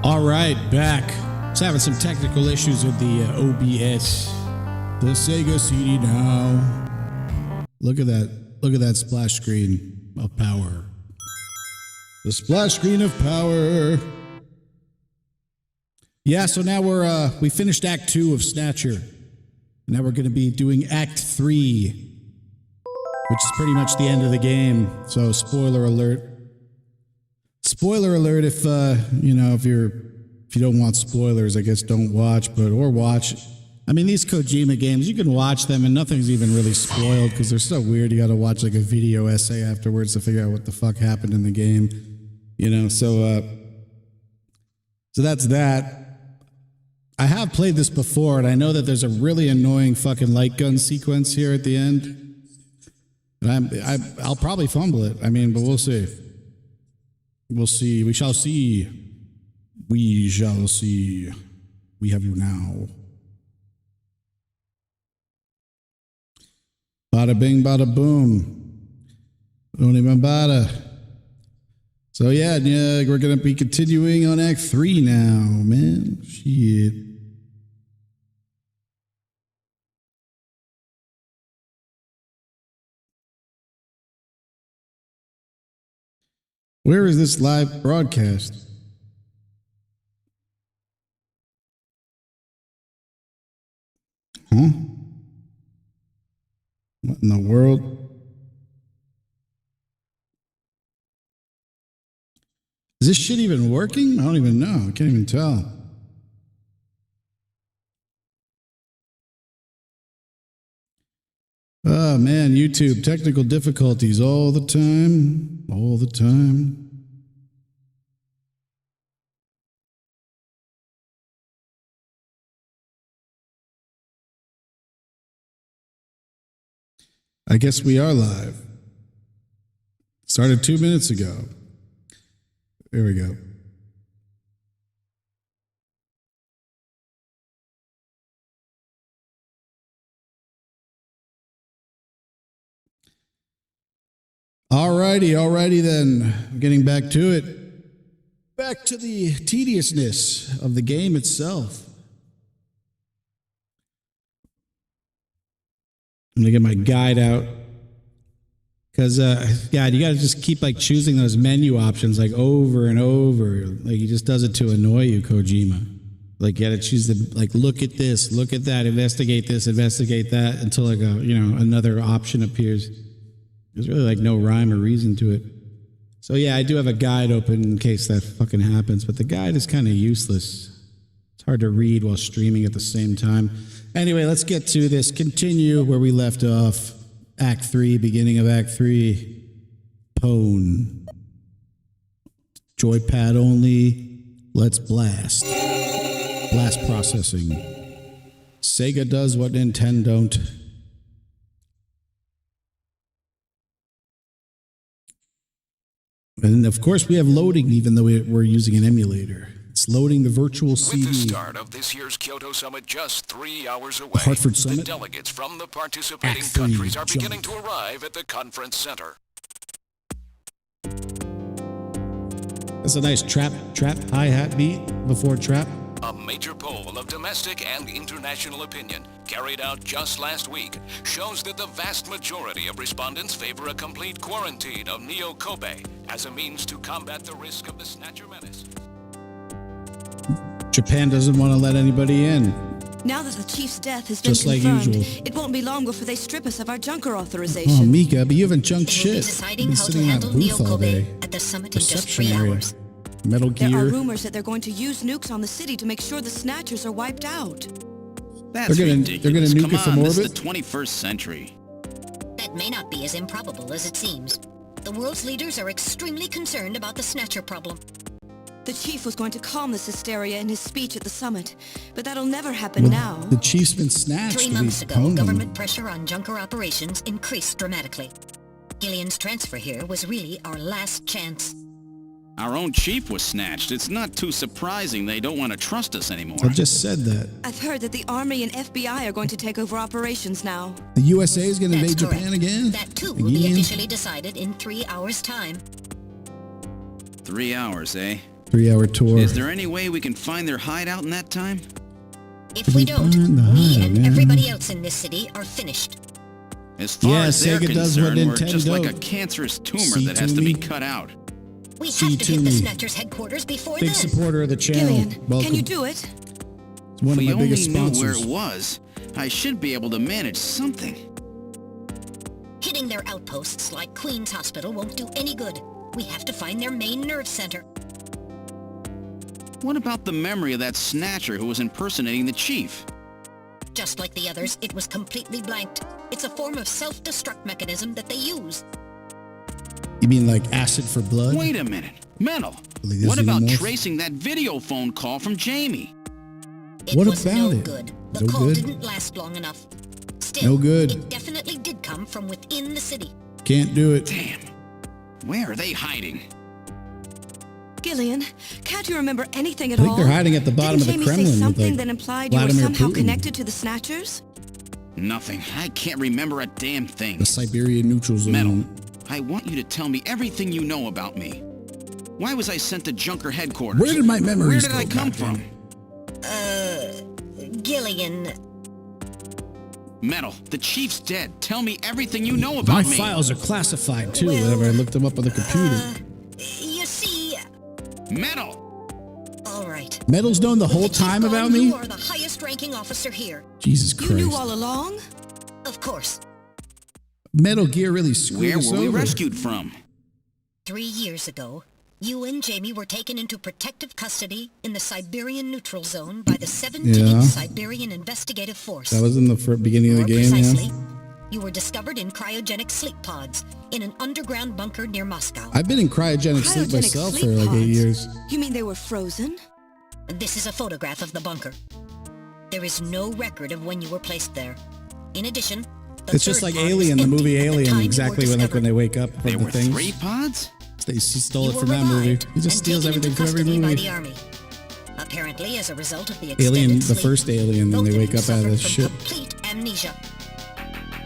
All right, back. Just having some technical issues with the OBS. The Sega CD now. Look at that. Look at that splash screen of power. The splash screen of power. Yeah, so now we finished Act 2 of Snatcher. Now we're going to be doing Act 3, which is pretty much the end of the game. So spoiler alert. Spoiler alert if if you don't want spoilers, I guess don't watch, or watch. I mean, these Kojima games, you can watch them and nothing's even really spoiled because they're so weird. You got to watch like a video essay afterwards to figure out what the fuck happened in the game. So that's that. I have played this before, and I know that there's a really annoying fucking light gun sequence here at the end. And I'll probably fumble it. I mean, but we'll see. We'll see. We shall see. We shall see. We have you now. Bada bing, bada boom. Don't even bada. So yeah, we're going to be continuing on Act 3 now, man. Shit. Where is this live broadcast? Huh? What in the world? Is this shit even working? I don't even know. I can't even tell. Oh man, YouTube, technical difficulties all the time. All the time. I guess we are live. Started 2 minutes ago. There we go. Alrighty then. Getting back to it. Back to the tediousness of the game itself. I'm gonna get my guide out. Because, God, you gotta just keep like choosing those menu options like over and over. Like he just does it to annoy you, Kojima. Like you gotta choose the, like, look at this, look at that, investigate this, investigate that, until like another option appears. There's really like no rhyme or reason to it. So yeah, I do have a guide open in case that fucking happens, but the guide is kind of useless. It's hard to read while streaming at the same time. Anyway, let's get to this. Continue where we left off. Act 3, beginning of Act 3. Pwn. Joypad only. Let's blast. Blast processing. Sega does what Nintendo don't. And of course we have loading even though we're using an emulator. It's loading the virtual CD. With the start of this year's Kyoto Summit just 3 hours away, Hartford Summit, the delegates from the participating countries are beginning to arrive at the conference center. That's a nice trap hi-hat beat before trap. A major poll of domestic and international opinion, carried out just last week, shows that the vast majority of respondents favor a complete quarantine of Neo Kobe as a means to combat the risk of the Snatcher menace. Japan doesn't want to let anybody in. Now that the chief's death has been just like confirmed, usual. It won't be long before they strip us of our junker authorization. Oh, Mika, but you haven't junked shit. Deciding how to handle Neo Kobe at the summit in just 3 hours. Metal Gear. There are rumors that they're going to use nukes on the city to make sure the Snatchers are wiped out. That's ridiculous. They're gonna nuke it from orbit? This is the 21st century. That may not be as improbable as it seems. The world's leaders are extremely concerned about the Snatcher problem. The chief was going to calm this hysteria in his speech at the summit, but that'll never happen now. The chief's been snatched. 3 months ago, government pressure on junker operations increased dramatically. Gillian's transfer here was really our last chance. Our own chief was snatched. It's not too surprising they don't want to trust us anymore. I just said that. I've heard that the Army and FBI are going to take over operations now. The USA is going to invade correct. Japan again? That too will be officially decided in 3 hours' time. 3 hours, eh? 3-hour tour. Is there any way we can find their hideout in that time? If we don't, find the me hideout, and man. everybody else in this city are finished. As far Yeah, as they're Sega does what concerned, we're just Nintendo. like a cancerous tumor See that has to to be me? cut out. We See have to to hit the me. Snatcher's headquarters before Big then. supporter of the channel. Gillian, Welcome. can you do it? It's one If of we my only biggest knew where sponsors. it was, I should be able to manage something. Hitting their outposts like Queen's Hospital won't do any good. We have to find their main nerve center. What about the memory of that Snatcher who was impersonating the chief? Just like the others, it was completely blanked. It's a form of self-destruct mechanism that they use. You mean like acid for blood? Wait a minute. Mental. Believe this What about anymore? tracing that video phone call from Jamie? It What was about no it? good. The No call good? didn't last long enough. Still, No good. it definitely did come from within the city. Can't do it. Damn. Where are they hiding? Gillian, can't you remember anything at I all? think they're hiding at the bottom Didn't of the Jamie Kremlin say with, something like, that implied you were Vladimir somehow Putin. connected to the Snatchers? Nothing. I can't remember a damn thing. The Siberian neutral zone. Metal, I want you to tell me everything you know about me. Why was I sent to Junker headquarters? Where did my memories Where did I go come back from? then? Gillian, Metal, the chief's dead. Tell me everything you know My about me. files are classified too. Well, Whenever I looked them up on the computer. you see... Metal! All right. Metal's known the whole With the chief time gone, about me? You are the highest-ranking officer here. Jesus You Christ. knew all along? Of course. Metal Gear really screwed Where us were we over. rescued from? 3 years ago, you and Jamie were taken into protective custody in the Siberian Neutral Zone by the 17th Yeah. Siberian Investigative Force. That was in the beginning of the More game, precisely, yeah. you were discovered in cryogenic sleep pods in an underground bunker near Moscow. I've been in cryogenic sleep Cryogenic myself sleep for like 8 pods? years. You mean they were frozen? This is a photograph of the bunker. There is no record of when you were placed there. In addition, the It's just third like pod was Alien, the empty movie at the Alien, time you were exactly when discovered. they wake up from There the were things. 3 pods? He stole You it were from that movie. revived He just and steals taken everything into from every custody by movie. the army. Apparently, as a result of the extended Alien, the sleep, first Alien, then both they of wake you up out of suffered the from ship. complete amnesia.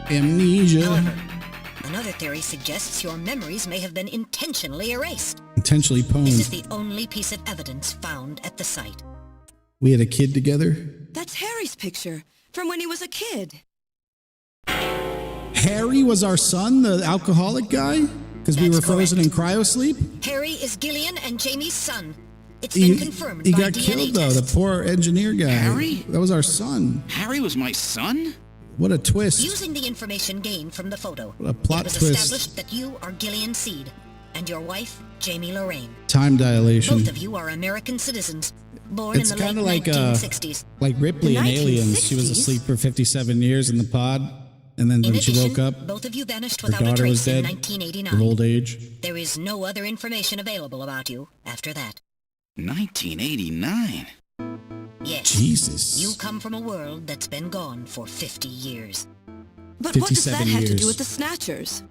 Amnesia. However, another theory suggests your memories may have been intentionally erased. Intentionally This is pwned. the only piece of evidence found at the site. We had a kid together. That's Harry's picture from when he was a kid. Harry was our son, the alcoholic guy? Because we were That's frozen in correct. cryosleep? Harry is Gillian and Jamie's son. It's been confirmed he by got DNA killed, though, tests. the poor engineer guy. Harry? That was our son. Harry was my son? What a twist. Using the information gained from the photo, What a plot it was twist. established that you are Gillian Seed and your wife, Jamie Lorraine. Time dilation. Both of you are American citizens, born It's in the late kind of like 1960s. like Ripley The in Aliens. She was 1960s? asleep for 57 years in the pod, and then In when she addition, woke up, both of you vanished her without a daughter was trace in dead 1989. of old age. There is no other information available about you after that. 1989. Yes, Jesus. you come from a world that's been gone for 50 years. But what does that 57 have to years. do with the Snatchers?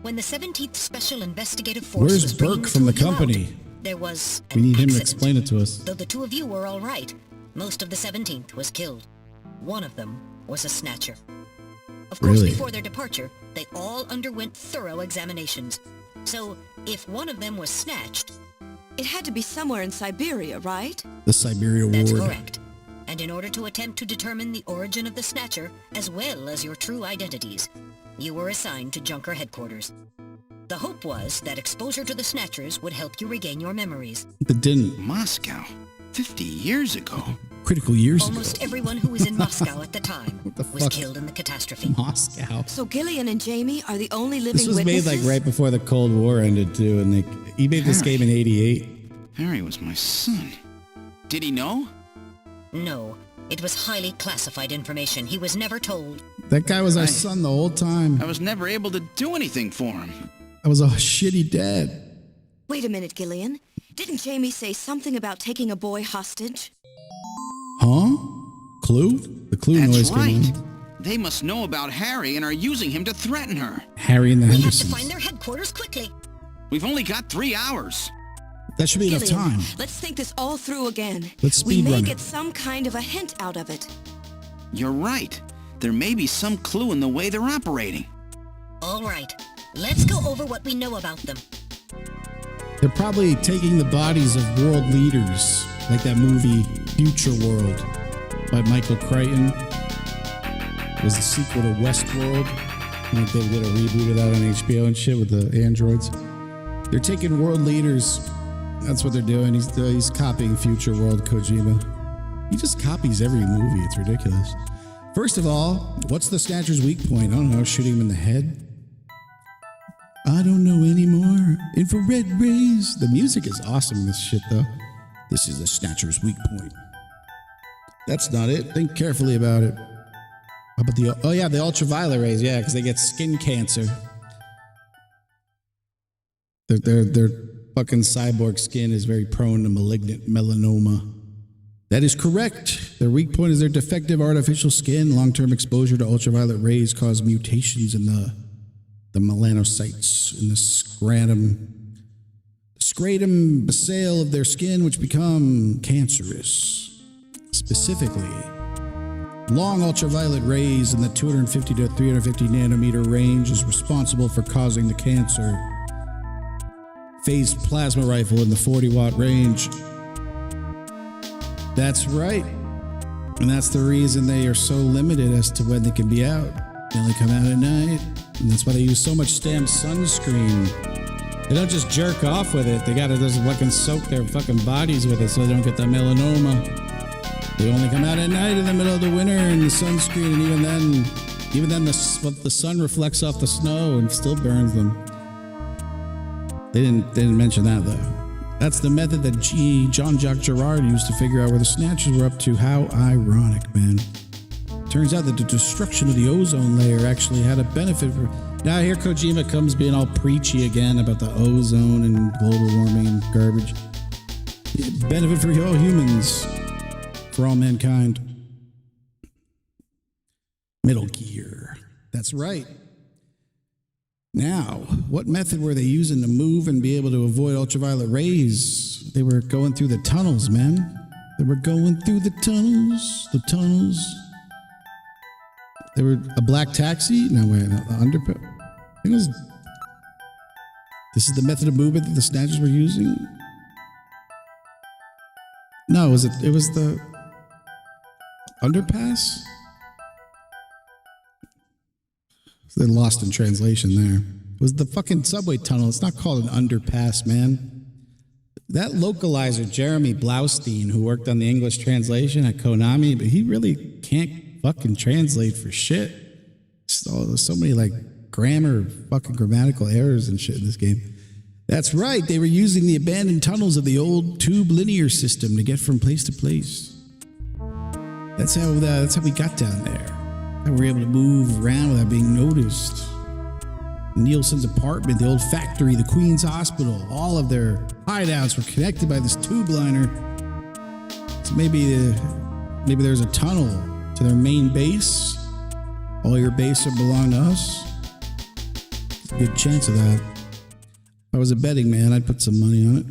When the 17th Special Investigative Force Where's was bringing Burke from the two of you company? out, there was We an need him to accident. explain it to us. Though the two of you were all right, most of the 17th was killed. One of them was a Snatcher. Of course, Really? before their departure, they all underwent thorough examinations. So, if one of them was snatched, It had to be somewhere in Siberia, right? The Siberia that's Ward. correct. And in order to attempt to determine the origin of the Snatcher, as well as your true identities, you were assigned to Junker headquarters. The hope was that exposure to the Snatchers would help you regain your memories. But didn't. Moscow. 50 years ago. Critical years Almost ago. everyone who was in Moscow at the time What the was fuck? killed in the catastrophe. Moscow. So Gillian and Jamie are the only living This was made witnesses? like right before the Cold War ended too, and he made this Harry. game in '88. Harry was my son. Did he know? No, it was highly classified information. He was never told. That guy was our I- son the whole time. I was never able to do anything for him. I was a shitty dad. Wait a minute, Gillian. Didn't Jamie say something about taking a boy hostage? Huh? Clue? The clue That's noise right. came on. They must know about Harry and are using him to threaten her. Harry and the We have to Hendersons. find their headquarters quickly. We've only got 3 hours. That should be enough Gillian, time. let's think this all through again. Let's We may speedrun it. get some kind of a hint out of it. You're right. There may be some clue in the way they're operating. All right, let's go over what we know about them. They're probably taking the bodies of world leaders, like that movie Future World by Michael Crichton. It was the sequel to Westworld. I think they did a reboot of that on HBO and shit with the androids. They're taking world leaders. That's what they're doing. He's copying Future World Kojima. He just copies every movie. It's ridiculous. First of all, what's the Snatcher's weak point? I don't know. Shooting him in the head? I don't know anymore. Infrared rays. The music is awesome in this shit, though. This is the Snatcher's weak point. That's not it. Think carefully about it. How about the ultraviolet rays? Yeah, because they get skin cancer. Their fucking cyborg skin is very prone to malignant melanoma. That is correct. Their weak point is their defective artificial skin. Long-term exposure to ultraviolet rays cause mutations in the melanocytes in the scratum basale of their skin, which become cancerous. Specifically, long ultraviolet rays in the 250 to 350 nanometer range is responsible for causing the cancer. Phased plasma rifle in the 40-watt range. That's right. And that's the reason they are so limited as to when they can be out. They only come out at night. And that's why they use so much damn sunscreen. They don't just jerk off with it. They gotta just fucking soak their fucking bodies with it so they don't get the melanoma. They only come out at night in the middle of the winter in the sunscreen, and even then the sun reflects off the snow and still burns them. They didn't mention that though. That's the method that Jean-Jacques Girard used to figure out where the Snatchers were up to. How ironic, man. Turns out that the destruction of the ozone layer actually had a benefit for... Now here Kojima comes being all preachy again about the ozone and global warming and garbage. Benefit for all humans. For all mankind. Metal Gear. That's right. Now, what method were they using to move and be able to avoid ultraviolet rays? They were going through the tunnels, man. They were going through the tunnels. The tunnels. They were a black taxi? No, wait, the underpass. I think it was... This is the method of movement that the Snatchers were using? No, it was the underpass? They're lost in translation there. It was the fucking subway tunnel. It's not called an underpass, man. That localizer, Jeremy Blaustein, who worked on the English translation at Konami, but he really can't fucking translate for shit. There's so many like fucking grammatical errors and shit in this game. That's right. They were using the abandoned tunnels of the old tube linear system to get from place to place. That's how we got down there. And we were able to move around without being noticed. Nielsen's apartment, the old factory, the Queen's Hospital, all of their hideouts were connected by this tube liner. So maybe there's a tunnel to their main base. All your base would belong to us. There's a good chance of that. If I was a betting man, I'd put some money on it.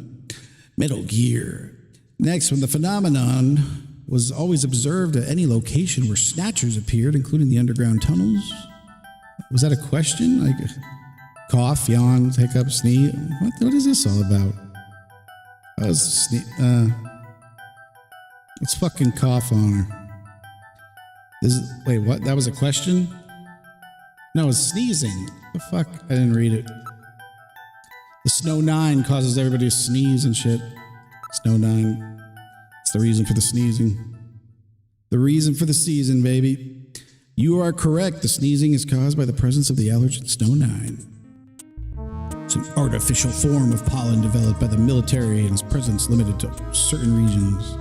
Metal Gear. Next, when the phenomenon was always observed at any location where Snatchers appeared, including the underground tunnels. Was that a question? Like cough, yawn, hiccup, sneeze? What is this all about? Let's fucking cough on her. Wait, what? That was a question? No, it's sneezing. The fuck? I didn't read it. The Snow 9 causes everybody to sneeze and shit. Snow 9. It's the reason for the sneezing. The reason for the season, baby. You are correct. The sneezing is caused by the presence of the allergen Snow 9. It's an artificial form of pollen developed by the military and its presence limited to certain regions.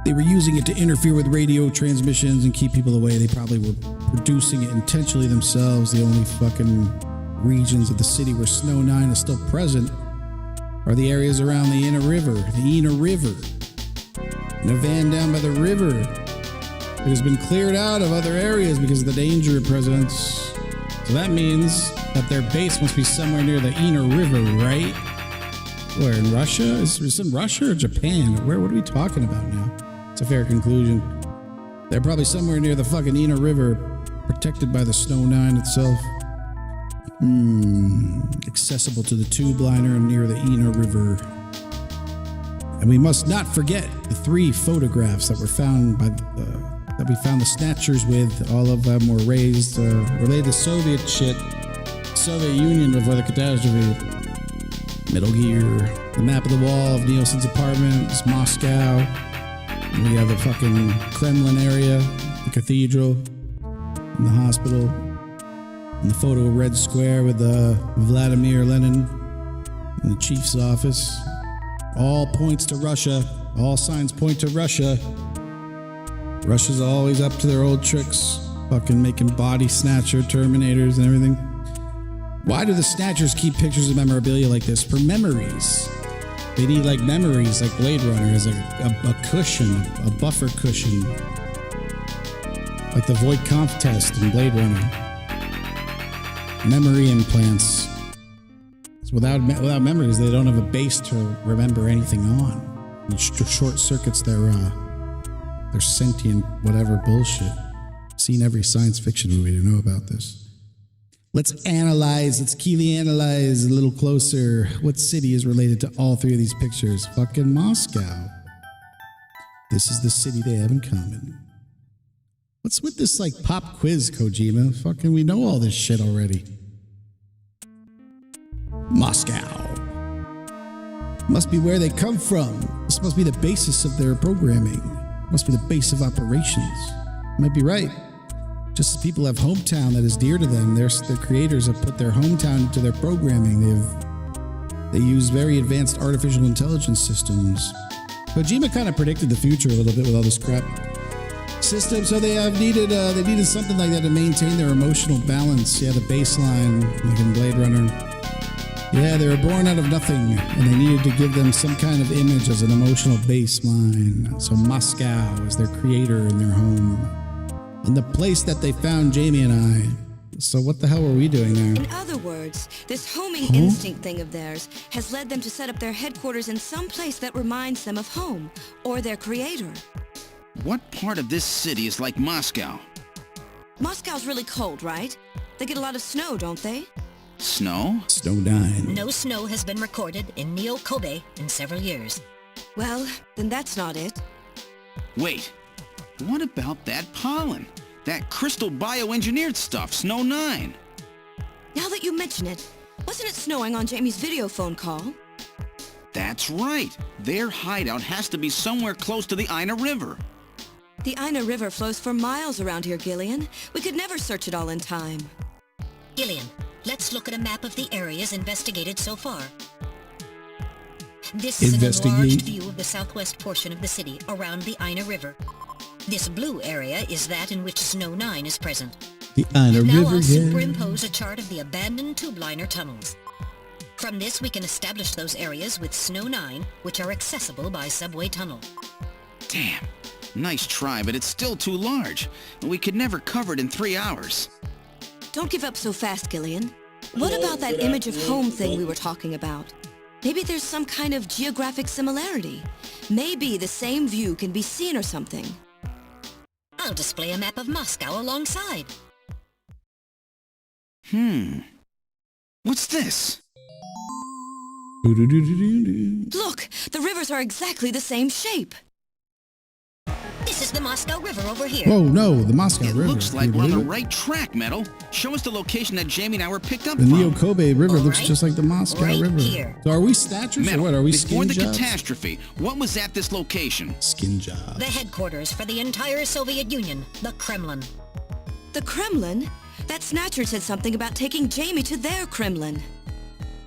They were using it to interfere with radio transmissions and keep people away. They probably were producing it intentionally themselves. The only fucking regions of the city where Snow 9 is still present are the areas around the Ina River. And a van down by the river. It has been cleared out of other areas because of the danger it presents. So that means that their base must be somewhere near the Ina River, right? Where, in Russia? Is this in Russia or Japan? What are we talking about now? It's a fair conclusion. They're probably somewhere near the fucking Ina River, protected by the Snow 9 itself. Accessible to the tube liner near the Ina River. And we must not forget the 3 photographs that were found by that we found the Snatchers with. All of them were raised related to Soviet shit. Soviet Union before the catastrophe. Metal Gear. The map of the wall of Nielsen's apartment is Moscow. And we have the fucking Kremlin area, the cathedral, and the hospital. And the photo of Red Square with Vladimir Lenin and the chief's office. All points to Russia. All signs point to Russia. Russia's always up to their old tricks. Fucking making body snatcher Terminators and everything. Why do the Snatchers keep pictures of memorabilia like this? For memories. They need like memories, like Blade Runner as a cushion, a buffer cushion. Like the Voight Kampff test in Blade Runner. Memory implants. So without memories, they don't have a base to remember anything on. It short circuits their sentient whatever bullshit. Seen every science fiction movie to know about this. Let's keenly analyze a little closer. What city is related to all 3 of these pictures? Fucking Moscow. This is the city they have in common. What's with this like pop quiz, Kojima? Fucking we know all this shit already. Moscow. Must be where they come from. This must be the basis of their programming. Must be the base of operations. Might be right. Just as people have hometown that is dear to them, their creators have put their hometown into their programming. They use very advanced artificial intelligence systems. Kojima kind of predicted the future a little bit with all this crap. System, so they needed something like that to maintain their emotional balance. Yeah, the baseline, like in Blade Runner. Yeah, they were born out of nothing, and they needed to give them some kind of image as an emotional baseline. So Moscow is their creator and their home. And the place that they found Jamie and I. So what the hell were we doing there? In other words, this homing instinct thing of theirs has led them to set up their headquarters in some place that reminds them of home, or their creator. What part of this city is like Moscow? Moscow's really cold, right? They get a lot of snow, don't they? Snow? Snow 9. No snow has been recorded in Neo-Kobe in several years. Well, then that's not it. Wait, what about that pollen? That crystal bioengineered stuff, Snow 9. Now that you mention it, wasn't it snowing on Jamie's video phone call? That's right. Their hideout has to be somewhere close to the Ina River. The Ina River flows for miles around here, Gillian. We could never search it all in time. Gillian, let's look at a map of the areas investigated so far. This is an enlarged view of the southwest portion of the city around the Ina River. This blue area is that in which Snow 9 is present. The Ina Now River, I'll superimpose a chart of the abandoned tube liner tunnels. From this we can establish those areas with Snow 9, which are accessible by subway tunnel. Damn. Nice try, but it's still too large. We could never cover it in 3 hours. Don't give up so fast, Gillian. What about that image of home thing we were talking about? Maybe there's some kind of geographic similarity. Maybe the same view can be seen or something. I'll display a map of Moscow alongside. What's this? Look, the rivers are exactly the same shape. This is the Moscow River over here. Oh no, the Moscow River. It looks like we're on the right track, Metal. Show us the location that Jamie and I were picked up The from. Neo-Kobe River looks Alright, just like the Moscow right River. here. So are we Snatchers Metal, or what? Are we before skin the jobs? catastrophe, what was at this location? Skin jobs. The headquarters for the entire Soviet Union, the Kremlin. The Kremlin? That Snatcher said something about taking Jamie to their Kremlin.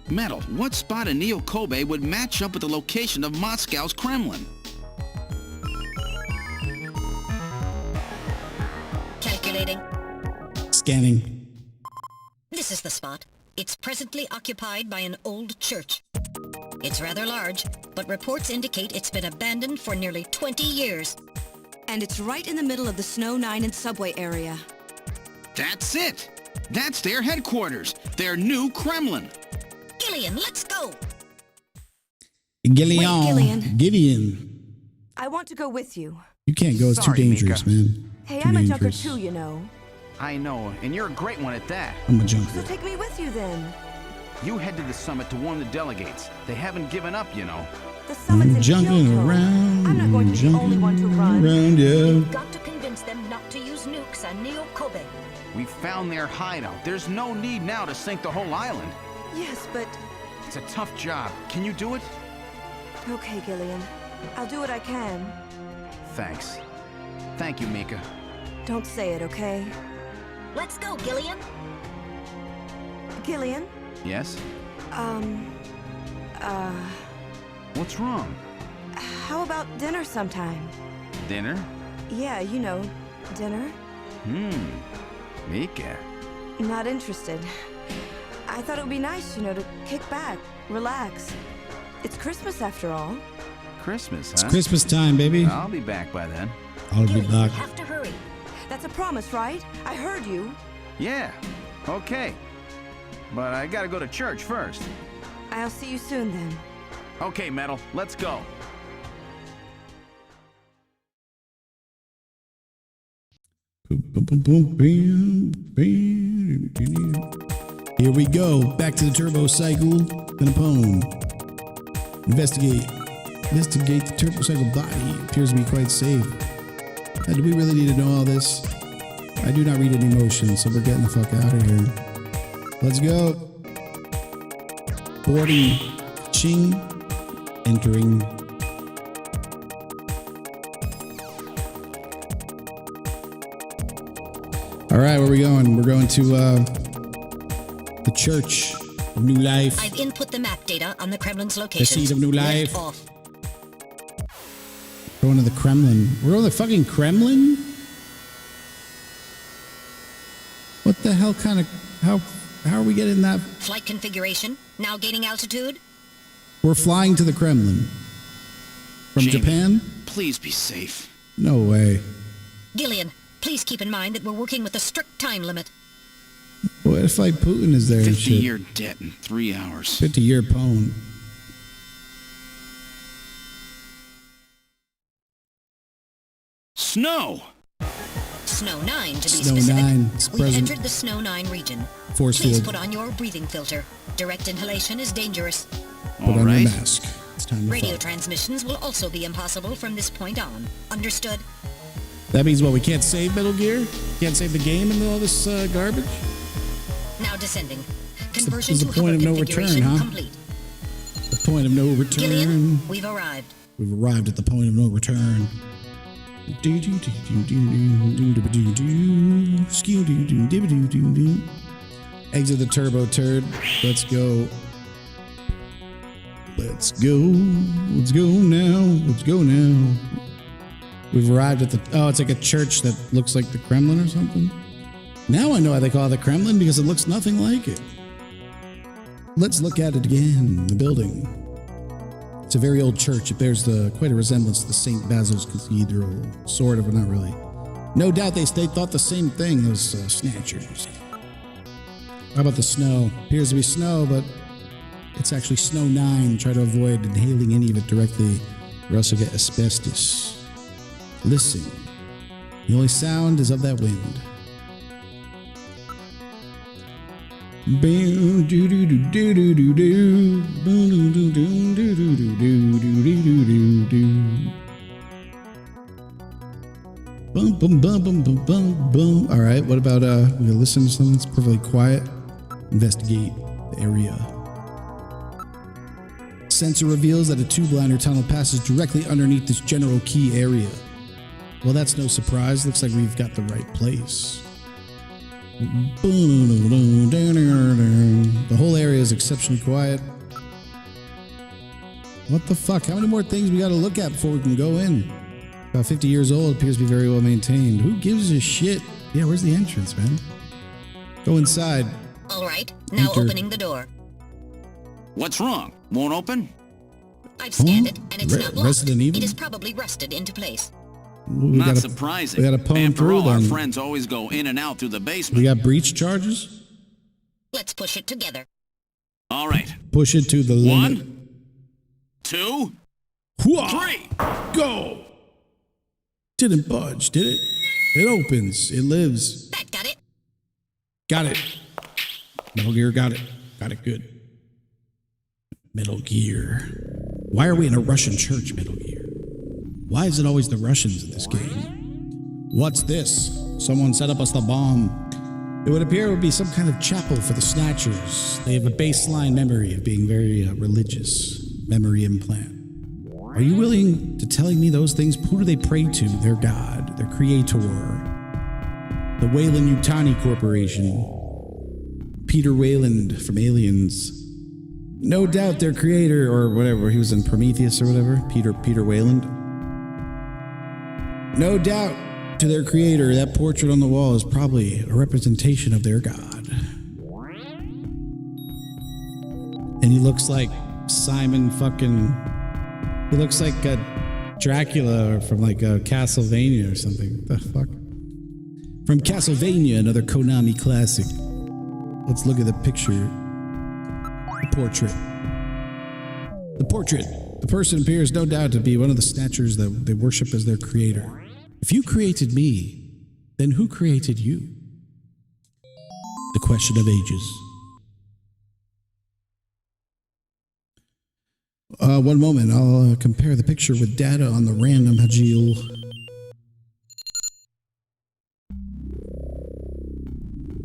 Metal, what spot in Neo-Kobe would match up with the location of Moscow's Kremlin? Calculating. Scanning. This is the spot. It's presently occupied by an old church. It's rather large, but reports indicate it's been abandoned for nearly 20 years. And it's right in the middle of the Snow 9 and subway area. That's it! That's their headquarters, their new Kremlin. Gillian, let's go! Gillian. Wait, Gillian. Gideon. I want to go with you. You can't go. It's too Sorry, dangerous, Mika. man. Hey, Too I'm a junker dangerous. too, you know. I know, and you're a great one at that. I'm a junker. So take me with you then. You head to the summit to warn the delegates. They haven't given up, you know. The summit's in Junking Kyoto. around. I'm not going to be the only one to run. Around, yeah. We've got to convince them not to use nukes on Neo Kobe. We found their hideout. There's no need now to sink the whole island. Yes, but... It's a tough job. Can you do it? Okay, Gillian. I'll do what I can. Thanks. Thank you, Mika. Don't say it, okay? Let's go, Gillian. Gillian? Yes? What's wrong? How about dinner sometime? Dinner? Yeah, you know, dinner. Mika. Not interested. I thought it would be nice, you know, to kick back, relax. It's Christmas after all. Christmas, It's huh? Christmas time, baby. I'll be back by then. I'll be Gillian, back. we have to hurry. That's a promise, right? I heard you. Yeah. Okay. But I gotta go to church first. I'll see you soon then. Okay, Metal. Let's go. Here we go. Back to the turbo cycle. And a poem. Investigate the turbo cycle body. Appears to be quite safe. Now, do we really need to know all this? I do not read any motions, so we're getting the fuck out of here. Let's go. Boarding. Ching. Entering. All right, where are we going? We're going to the Church of New Life. I've input the map data on the Kremlin's location. Seed of New Life. Off. Going to the Kremlin. We're going to the fucking Kremlin? What the hell kind of... How are we getting that? Flight configuration. Now gaining altitude. We're flying to the Kremlin. From Jamie, Japan? Please be safe. No way. Gillian, please keep in mind that we're working with a strict time limit. What if like Putin is there and shit? 50-year debt in 3 hours. 50-year poem. Snow! Snow 9 to be Snow specific. 9, it's We've present. entered the Snow 9 region. Force Please field. put on your breathing filter. Direct inhalation is dangerous. Put All on right. your mask. It's time to Radio fuck. transmissions will also be impossible from this point on. Understood? That means what? We can't save Metal Gear? Can't save the game and all this garbage? Now descending. Conversion There's to a point hover of no configuration return, huh? complete. The point of no return. Gillian, we've arrived. We've arrived at the point of no return. Exit the turbo turd. Let's go. Let's go. Let's go now. Let's go now. We've arrived at the... Oh, it's like a church that looks like the Kremlin or something. Now I know why they call it the Kremlin, because it looks nothing like it. Let's look at it again. The building. It's a very old church. It bears quite a resemblance to the St. Basil's Cathedral. Sort of, but not really. No doubt they thought the same thing, those snatchers. How about the snow? Appears to be snow, but it's actually Snow 9. Try to avoid inhaling any of it directly, or else you'll get asbestos. Listen. The only sound is of that wind. Bum bum bum bum bum bum bum. All right, what about we listen to something that's perfectly quiet? Investigate the area. Sensor reveals that a tube liner tunnel passes directly underneath this general key area. Well, that's no surprise. Looks like we've got the right place. The whole area is exceptionally quiet. What the fuck? How many more things we gotta look at before we can go in? About 50 years old, appears to be very well maintained. Who gives a shit? Yeah, where's the entrance, man? Go inside. All right, now Enter. opening the door. What's wrong? Won't open? I've scanned it, and it's not locked. Resident Evil? It is probably rusted into place. We Not gotta- surprising. We gotta poem After through all, our them. friends always go in and out through the We basement. got breach charges? Let's push it together. All right. Push it to the limit. 1, 2, Hooah! 3. Go! Didn't budge, did it? It opens. It lives. That got it. Got it. Metal Gear, got it. Got it good. Metal Gear. Why are we in a Russian church, Metal Gear? Why is it always the Russians in this game? What's this? Someone set up us the bomb. It would appear it would be some kind of chapel for the Snatchers. They have a baseline memory of being very religious. Memory implant. Are you willing to telling me those things? Who do they pray to? Their god, their creator. The Weyland-Yutani Corporation. Peter Weyland from Aliens. No doubt their creator, or whatever, he was in Prometheus or whatever. Peter Weyland. No doubt to their creator, that portrait on the wall is probably a representation of their god. And he looks like Simon fucking... He looks like Dracula from like Castlevania or something. The fuck? From Castlevania, another Konami classic. Let's look at the picture. The portrait. The portrait. The person appears no doubt to be one of the Snatchers that they worship as their creator. If you created me, then who created you? The question of ages. One moment, I'll compare the picture with data on the random Hajil.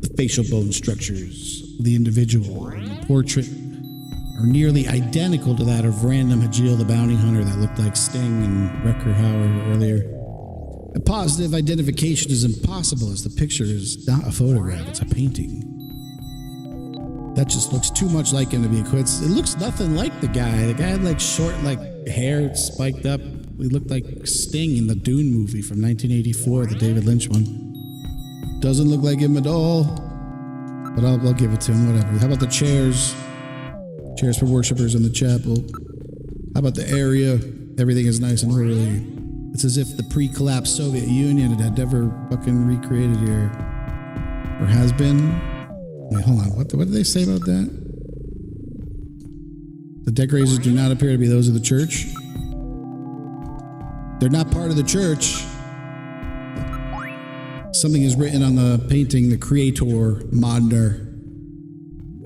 The facial bone structures of the individual in the portrait are nearly identical to that of random Hajil, the bounty hunter that looked like Sting and Wrecker Hauer earlier. A positive identification is impossible as the picture is not a photograph, it's a painting. That just looks too much like him to be a coincidence. It looks nothing like the guy. The guy had like short, like hair spiked up. He looked like Sting in the Dune movie from 1984, the David Lynch one. Doesn't look like him at all, but I'll give it to him, whatever. How about the chairs? Chairs for worshippers in the chapel. How about the area? Everything is nice and orderly. It's as if the pre-collapsed Soviet Union had never fucking recreated here. Or has been. Wait, hold on. What did they say about that? The decorations do not appear to be those of the church. They're not part of the church. Something is written on the painting, the creator, Modner.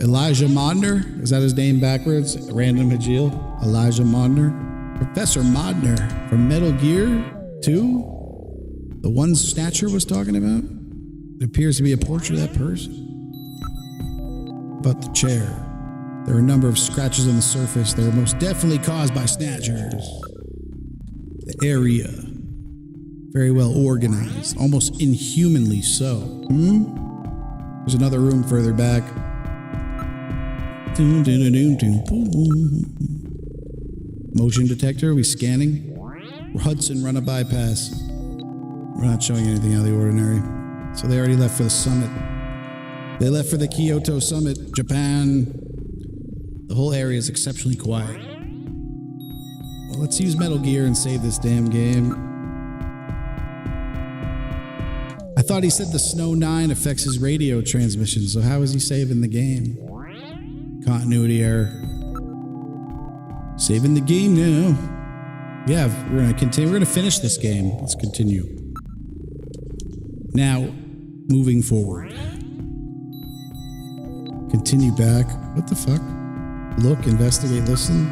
Elijah Modner? Is that his name backwards? Random Hajil? Elijah Modner? Professor Modner from Metal Gear 2? The one Snatcher was talking about? It appears to be a portrait of that person. But the chair. There are a number of scratches on the surface that are most definitely caused by Snatchers. The area. Very well organized. Almost inhumanly so. There's another room further back. Motion detector. Are we scanning? Hudson run a bypass. We're not showing anything out of the ordinary. So they already left for the summit. They left for the Kyoto summit, Japan. The whole area is exceptionally quiet. Well, let's use Metal Gear and save this damn game. I thought he said the Snow 9 affects his radio transmission, so how is he saving the game? Continuity error. Saving the game now. Yeah, we're gonna continue. We're gonna finish this game. Let's continue. Now, moving forward. Continue back. What the fuck? Look, investigate, listen.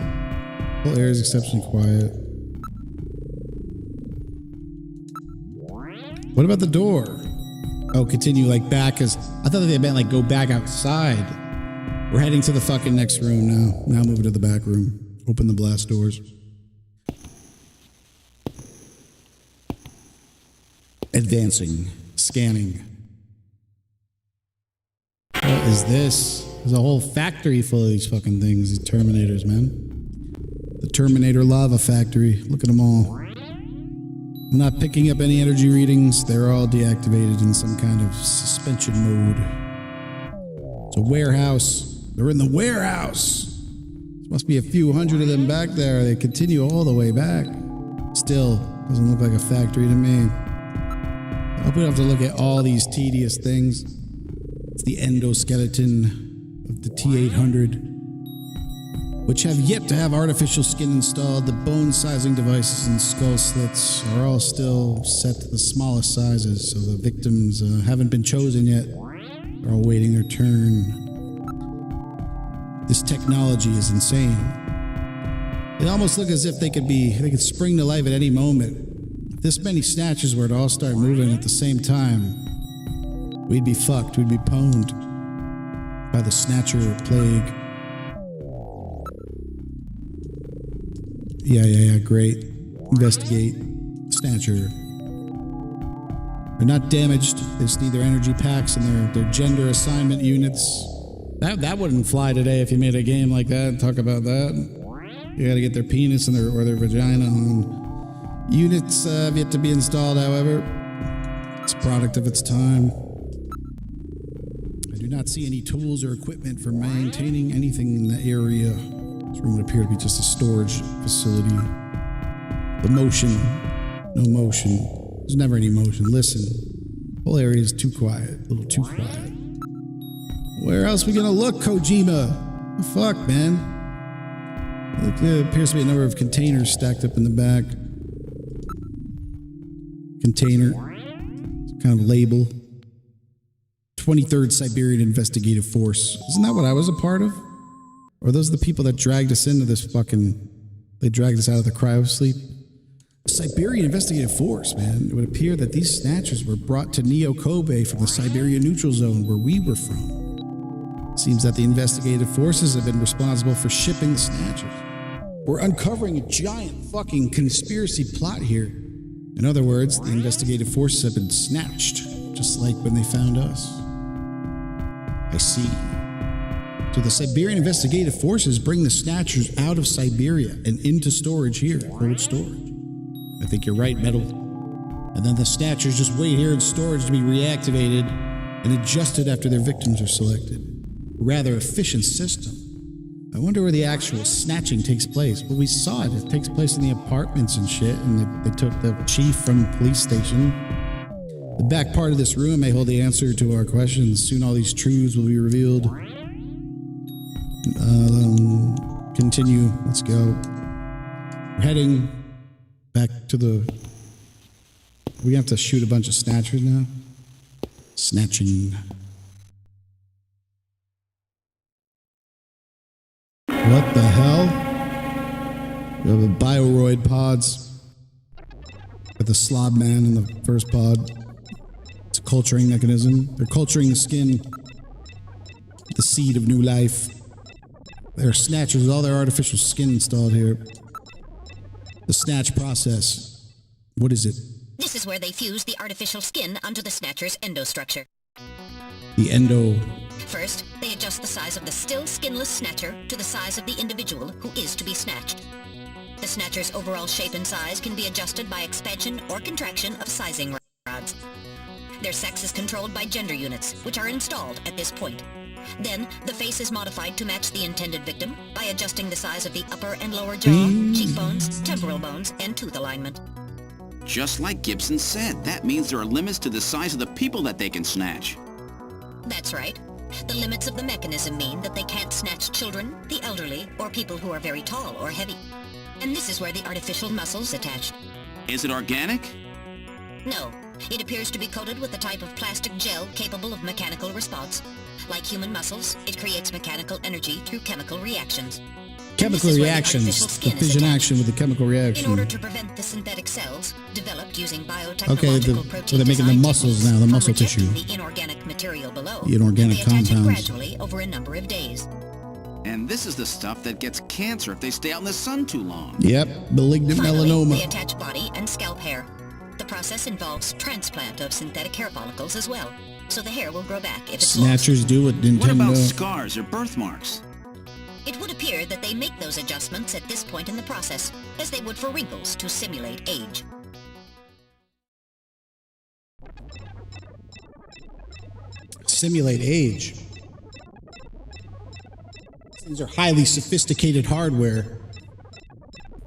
Whole area is exceptionally quiet. What about the door? Oh, continue like back as I thought they meant like go back outside. We're heading to the fucking next room now. Now moving to the back room. Open the blast doors. Advancing. Scanning. What is this? There's a whole factory full of these fucking things. These Terminators, man. The Terminator lava factory. Look at them all. I'm not picking up any energy readings. They're all deactivated in some kind of suspension mode. It's a warehouse. They're in the warehouse. There must be a few hundred of them back there. They continue all the way back. Still, doesn't look like a factory to me. I hope we don't have to look at all these tedious things. It's the endoskeleton of the T-800, which have yet to have artificial skin installed. The bone sizing devices and skull slits are all still set to the smallest sizes, so the victims haven't been chosen yet. They're all waiting their turn. This technology is insane. They almost look as if they could spring to life at any moment. If this many snatchers were to all start moving at the same time, we'd be fucked. We'd be pwned by the Snatcher plague. Yeah, great. Investigate. Snatcher. They're not damaged. They just need their energy packs and their gender assignment units. That wouldn't fly today if you made a game like that. Talk about that. You gotta get their penis and their vagina on. Units have yet to be installed, however. It's a product of its time. I do not see any tools or equipment for maintaining anything in the area. This room would appear to be just a storage facility. The motion. No motion. There's never any motion. Listen. The whole area is too quiet. A little too quiet. Where else are we gonna look, Kojima? The fuck, man? There appears to be a number of containers stacked up in the back. Container. It's kind of label. 23rd Siberian Investigative Force. Isn't that what I was a part of? Or are those the people that dragged us into this fucking... They dragged us out of the cryosleep? The Siberian Investigative Force, man. It would appear that these snatchers were brought to Neo Kobe from the Siberian Neutral Zone where we were from. Seems that the investigative forces have been responsible for shipping the snatchers. We're uncovering a giant fucking conspiracy plot here. In other words, the investigative forces have been snatched, just like when they found us. I see. So the Siberian investigative forces bring the snatchers out of Siberia and into storage here, cold storage. I think you're right, Metal. And then the snatchers just wait here in storage to be reactivated and adjusted after their victims are selected. Rather efficient system. I wonder where the actual snatching takes place. Well, we saw it. It takes place in the apartments and shit, and they took the chief from the police station. The back part of this room may hold the answer to our questions. Soon all these truths will be revealed. Continue. Let's go. We're heading back to the... We have to shoot a bunch of snatchers now. Snatching. What the hell? We have the bioroid pods. With the slob man in the first pod. It's a culturing mechanism. They're culturing the skin. The seed of new life. There are snatchers with all their artificial skin installed here. The snatch process. What is it? This is where they fuse the artificial skin onto the snatcher's endostructure. The endo... First, they adjust the size of the still skinless snatcher to the size of the individual who is to be snatched. The snatcher's overall shape and size can be adjusted by expansion or contraction of sizing rods. Their sex is controlled by gender units, which are installed at this point. Then, the face is modified to match the intended victim by adjusting the size of the upper and lower jaw, cheekbones, temporal bones, and tooth alignment. Just like Gibson said, that means there are limits to the size of the people that they can snatch. That's right. The limits of the mechanism mean that they can't snatch children, the elderly, or people who are very tall or heavy. And this is where the artificial muscle's attached. Is it organic? No. It appears to be coated with a type of plastic gel capable of mechanical response. Like human muscles, it creates mechanical energy through chemical reactions. Chemical reactions. The fission action with the chemical reaction. In order to prevent the synthetic cells, developed using biotechnological protein so they're making the muscles now, the muscle tissue. The inorganic material below. The inorganic compounds. They attach it gradually over a number of days. And this is the stuff that gets cancer if they stay out in the sun too long. Yep, malignant Finally, melanoma. They attach body and scalp hair. The process involves transplant of synthetic hair follicles as well, so the hair will grow back if it's Snatchers lost. do what Nintendo. What about scars or birthmarks? It would appear that they make those adjustments at this point in the process, as they would for wrinkles to simulate age. Simulate age. These are highly sophisticated hardware.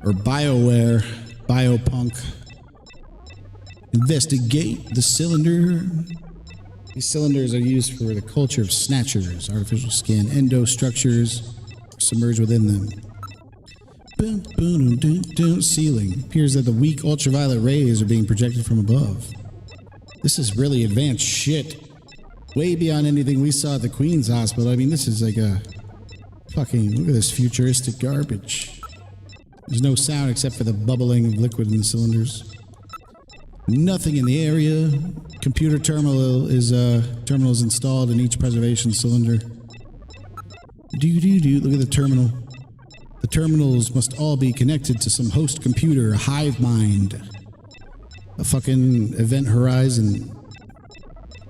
Or bioware. Biopunk. Investigate the cylinder. These cylinders are used for the culture of snatchers, artificial skin, endostructures submerged within them. Boom, boom, boom, boom, ceiling. Appears that the weak ultraviolet rays are being projected from above. This is really advanced shit. way beyond anything we saw at the Queen's Hospital. I mean, this is like a fucking, look at this futuristic garbage. There's no sound except for the bubbling of liquid in the cylinders. Nothing in the area. Computer terminal is installed in each preservation cylinder. Look at the terminal. The terminals must all be connected to some host computer, a hive mind. A fucking event horizon.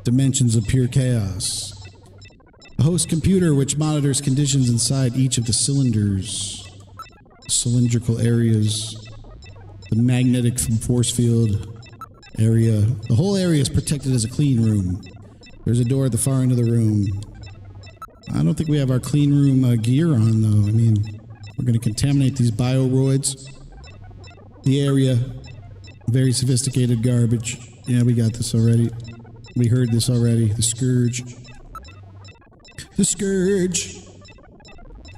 Dimensions of pure chaos. A host computer which monitors conditions inside each of the cylinders. Cylindrical areas. The magnetic force field area. The whole area is protected as a clean room. There's a door at the far end of the room. I don't think we have our clean room gear on, though. I mean, we're going to contaminate these bioroids. The area. Very sophisticated garbage. Yeah, we got this already. We heard this already. The Scourge. The Scourge.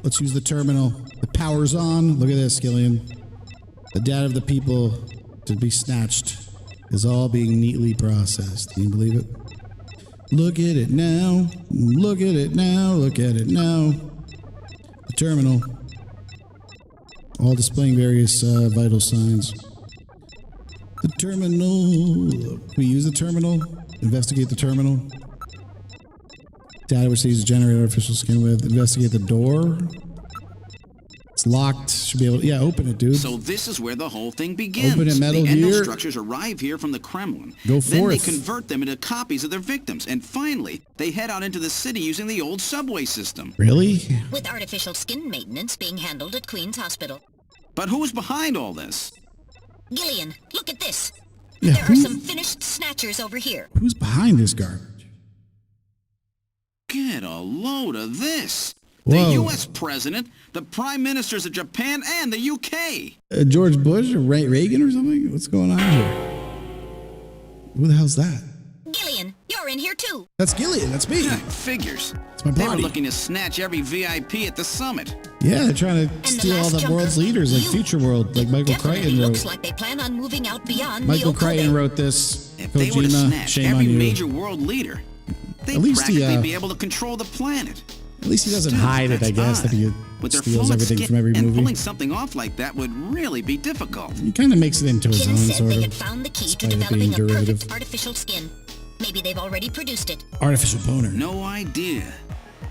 Let's use the terminal. The power's on. Look at this, Gillian. The data of the people to be snatched is all being neatly processed. Can you believe it? Look at it now. Look at it now. Look at it now. The terminal. All displaying various vital signs. The terminal. We use the terminal. Investigate the terminal. Data which they use to generate artificial skin with. Investigate the door. It's locked. Should be able to, yeah, open it, dude. So this is where the whole thing begins. Open it, Metal the Gear. endostructures arrive here from the Kremlin. Go Then they forth. convert them into copies of their victims. And finally, they head out into the city using the old subway system. Really? With artificial skin maintenance being handled at Queen's Hospital. But who's behind all this? Gillian, look at this. Yeah, There are some finished snatchers over here. Who's behind this garbage? Get a load of this. Whoa. The U.S. President, the Prime Ministers of Japan, and the U.K. George Bush or Reagan or something? What's going on here? Who the hell's that? Gillian, you're in here too. That's Gillian. That's me. Figures. It's my They were body. looking to snatch every VIP at the summit. Yeah, they're trying to And steal all last the junker, world's leaders like you. Future World, like Michael Definitely Crichton looks wrote. like they plan on moving out beyond Michael Neo Crichton Kobe. wrote this. If they were to Kojima, snatch shame every on you. major world leader, they'd At least he, practically be able to control the planet. At least he doesn't Still, hide it, I that's guess, that odd. he With their steals fluid everything skin from every and movie. pulling something off like that would really be difficult. He kind of makes it into his Kin own, said sort they of. had found the key to despite it developing being a derivative. perfect artificial skin. Maybe they've already produced it. Artificial boner. No idea.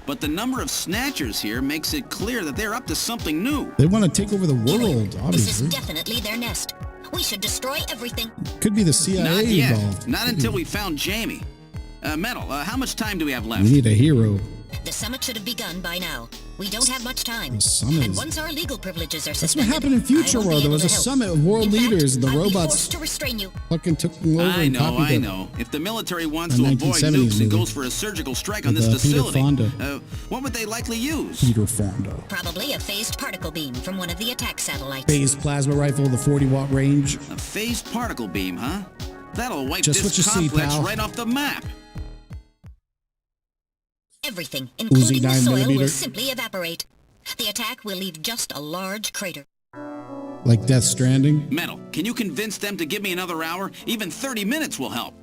But the number of snatchers here makes it clear that they're up to something new. They want to take over the world, This is obviously. definitely their nest. We should destroy everything. Could be the Not CIA yet. involved. Not until we found Jamie. Metal, how much time do we have left? We need a hero. The summit should have begun by now. We don't have much time. The summit And is- once our legal privileges are That's what suspended, happened in Future I won't be World. There able was to a help. summit of world In fact, leaders, and the I'll be robots forced to restrain you. fucking took them over I and know, copied I them. know. If the military wants The to avoid 1970s nukes and movie. goes for a surgical strike on With, this Peter facility, Fonda. what would they likely use? Peter Fonda. Probably a phased particle beam from one of the attack satellites. Phased plasma rifle, the 40-watt range. A phased particle beam, huh? That'll wipe Just what this you see, complex pal. right off the map. Everything, including the 9 soil, millimeter. will simply evaporate. The attack will leave just a large crater. Like Death Stranding. Metal, can you convince them to give me another hour? Even 30 minutes will help.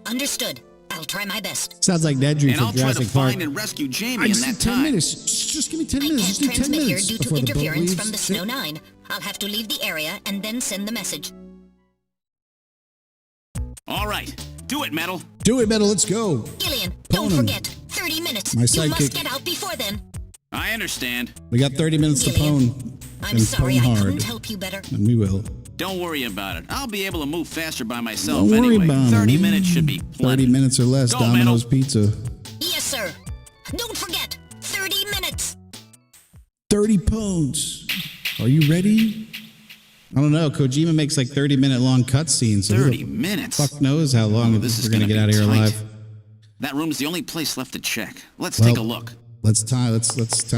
Understood. I'll try my best. Sounds like Nedry And from I'll try to Jurassic Park. find and rescue Jamie I in just that need 10 time. minutes. Just give me 10 I minutes. can't Just need 10 transmit here minutes due to before the boat interference leaves. from the Snow 9. I'll have to leave the area and then send the message. All right, do it, Metal. Do it, Metal. Let's go. Gillian, Pwn don't 'em. forget. 30 minutes. My You sidekick. must get out before then. I understand. We got 30 minutes to Gillian, pwn. I'm And sorry pwn I hard. couldn't help you better. And we will. Don't worry about it. I'll be able to move faster by myself Don't worry anyway. about 30 it. minutes should be 30 plenty. minutes or less. Go, Domino's Metal. Pizza. Yes, sir. Don't forget. 30 minutes. 30 pwns. Are you ready? I don't know. Kojima makes like 30-minute long cutscenes. So 30 who the minutes? fuck knows how long Oh, this we're is going to gonna get be out of here tight. alive. That room's the only place left to check. Let's Well, take a look. Let's time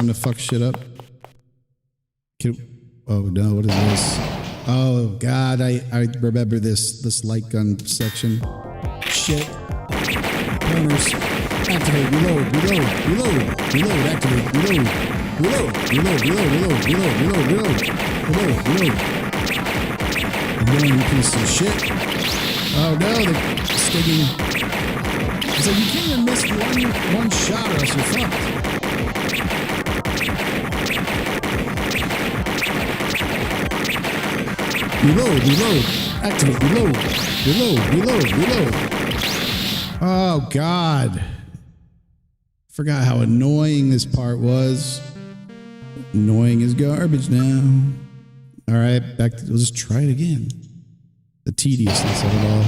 to fuck shit up. Oh no, what is this? Oh god, I remember this light gun section. Shit. Corners. Activate, reload, activate, reload. I'm going, you piece of shit. Oh no, they're sticking. It's like you can't even miss one shot or else you're fucked. Reload. Activate, reload. Oh, God. Forgot how annoying this part was. Annoying as garbage now. All right, we'll just try it again. The tediousness of it all.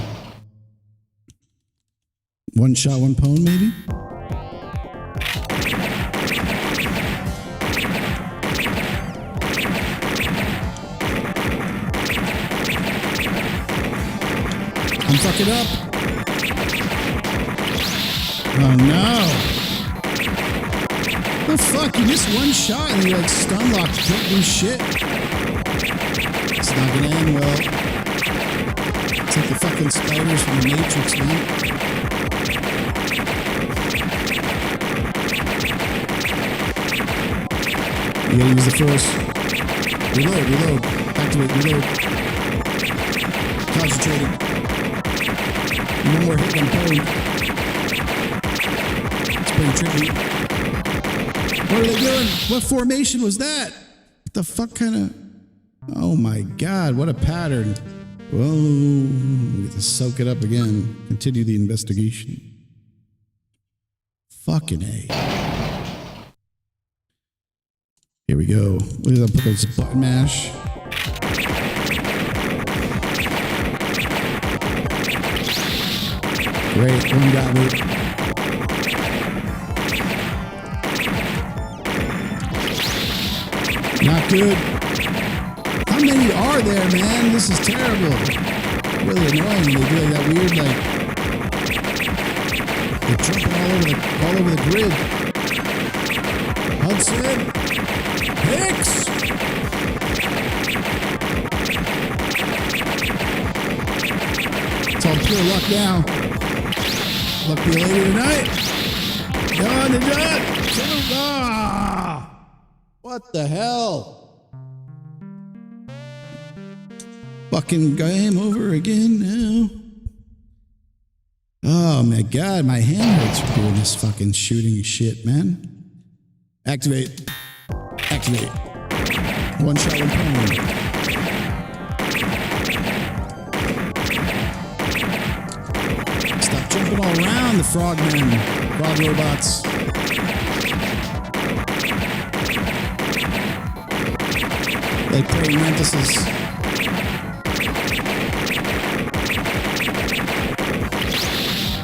One shot, one pwn, maybe? I'm fucking up. Oh no. The fuck? You missed one shot and you're like stun locked. You can't do shit. It's not gonna end well. It's like the fucking spiders from the Matrix, man. You gotta use the force. Reload. Activate, reload. Concentrating. One more hit on pwn. It's pretty tricky. What are they doing? What formation was that? What the fuck kind of... Oh my God, what a pattern. Whoa, we get to soak it up again. Continue the investigation. Fucking A. Here we go. Look at that, put this button mash. Great, one got me. Not good. How many are there, man? This is terrible. Really annoying. They do like that weird, like... They're jumping all over the grid. Hudson! Hicks! It's all pure luck now. Luck be a lady tonight. Done and done. Ah! What the hell? Fucking game over again now. Oh my God, my hand hurts for doing this fucking shooting shit, man. Activate. One shot, one pwn. Stop jumping all around the frogmen, frog robots. Like praying mantises.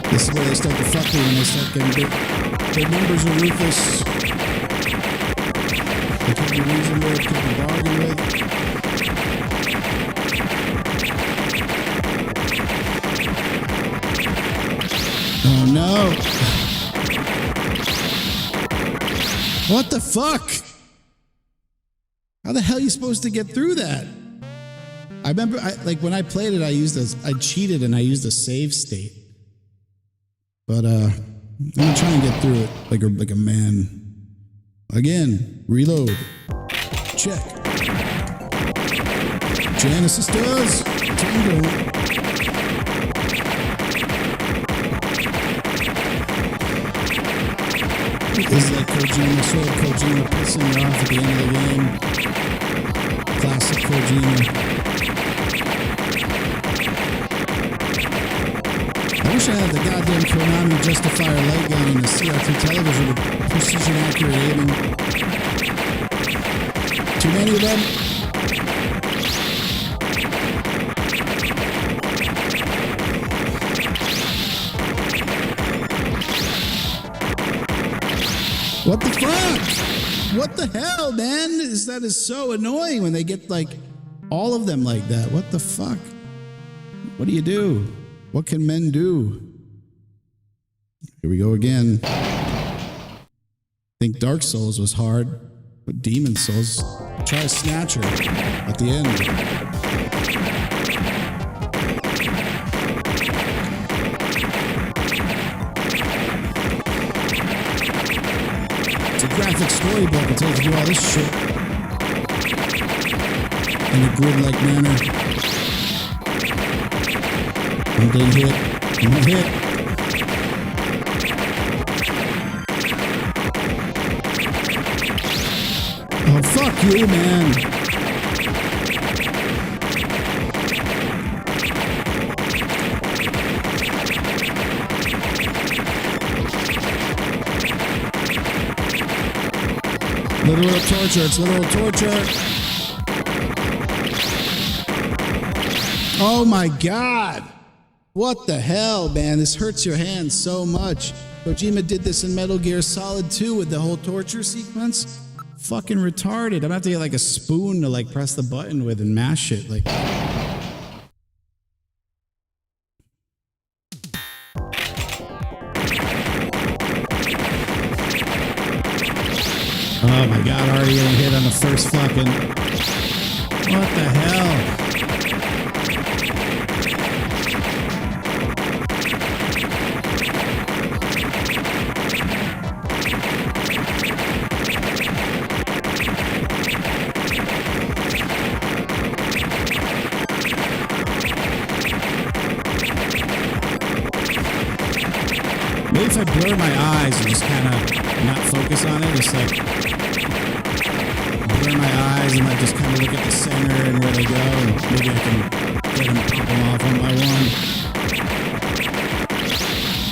This is where they start to fuck you when they start getting big. Their numbers are ruthless. They can't be reasoned with, can't be bargained with. Oh no. What the fuck? How the hell are you supposed to get through that? I remember, when I played it, I cheated and I used a save state. But I'm gonna try and get through it like a man. Again, reload. Check. Genesis does. Tango. This is like Kojima, sort of Kojima pissing me off at the end of the game. Classic Kojima. I wish I had the goddamn Konami Justifier light gun and the CRT television with precision accurate aiming. Too many of them. What the fuck? What the hell, man? That is so annoying when they get like all of them like that. What the fuck? What do you do? What can men do? Here we go again. I think Dark Souls was hard, but Demon Souls. Try a Snatcher at the end. It's a graphic storybook. It tells you all this shit in a grid-like manner. I'm getting hit. I'm hit. Fuck you, man. Literal torture. It's literal torture. Oh my God. What the hell, man? This hurts your hands so much. Kojima did this in Metal Gear Solid 2 with the whole torture sequence. Fucking retarded. I'm gonna have to get like a spoon to like press the button with and mash it. Like. Oh my God, already getting hit on the first fucking... What the hell? Maybe if I blur my eyes and just kind of not focus on it, just like blur my eyes and like just kind of look at the center and where they go, and maybe I can get them popping off one by one.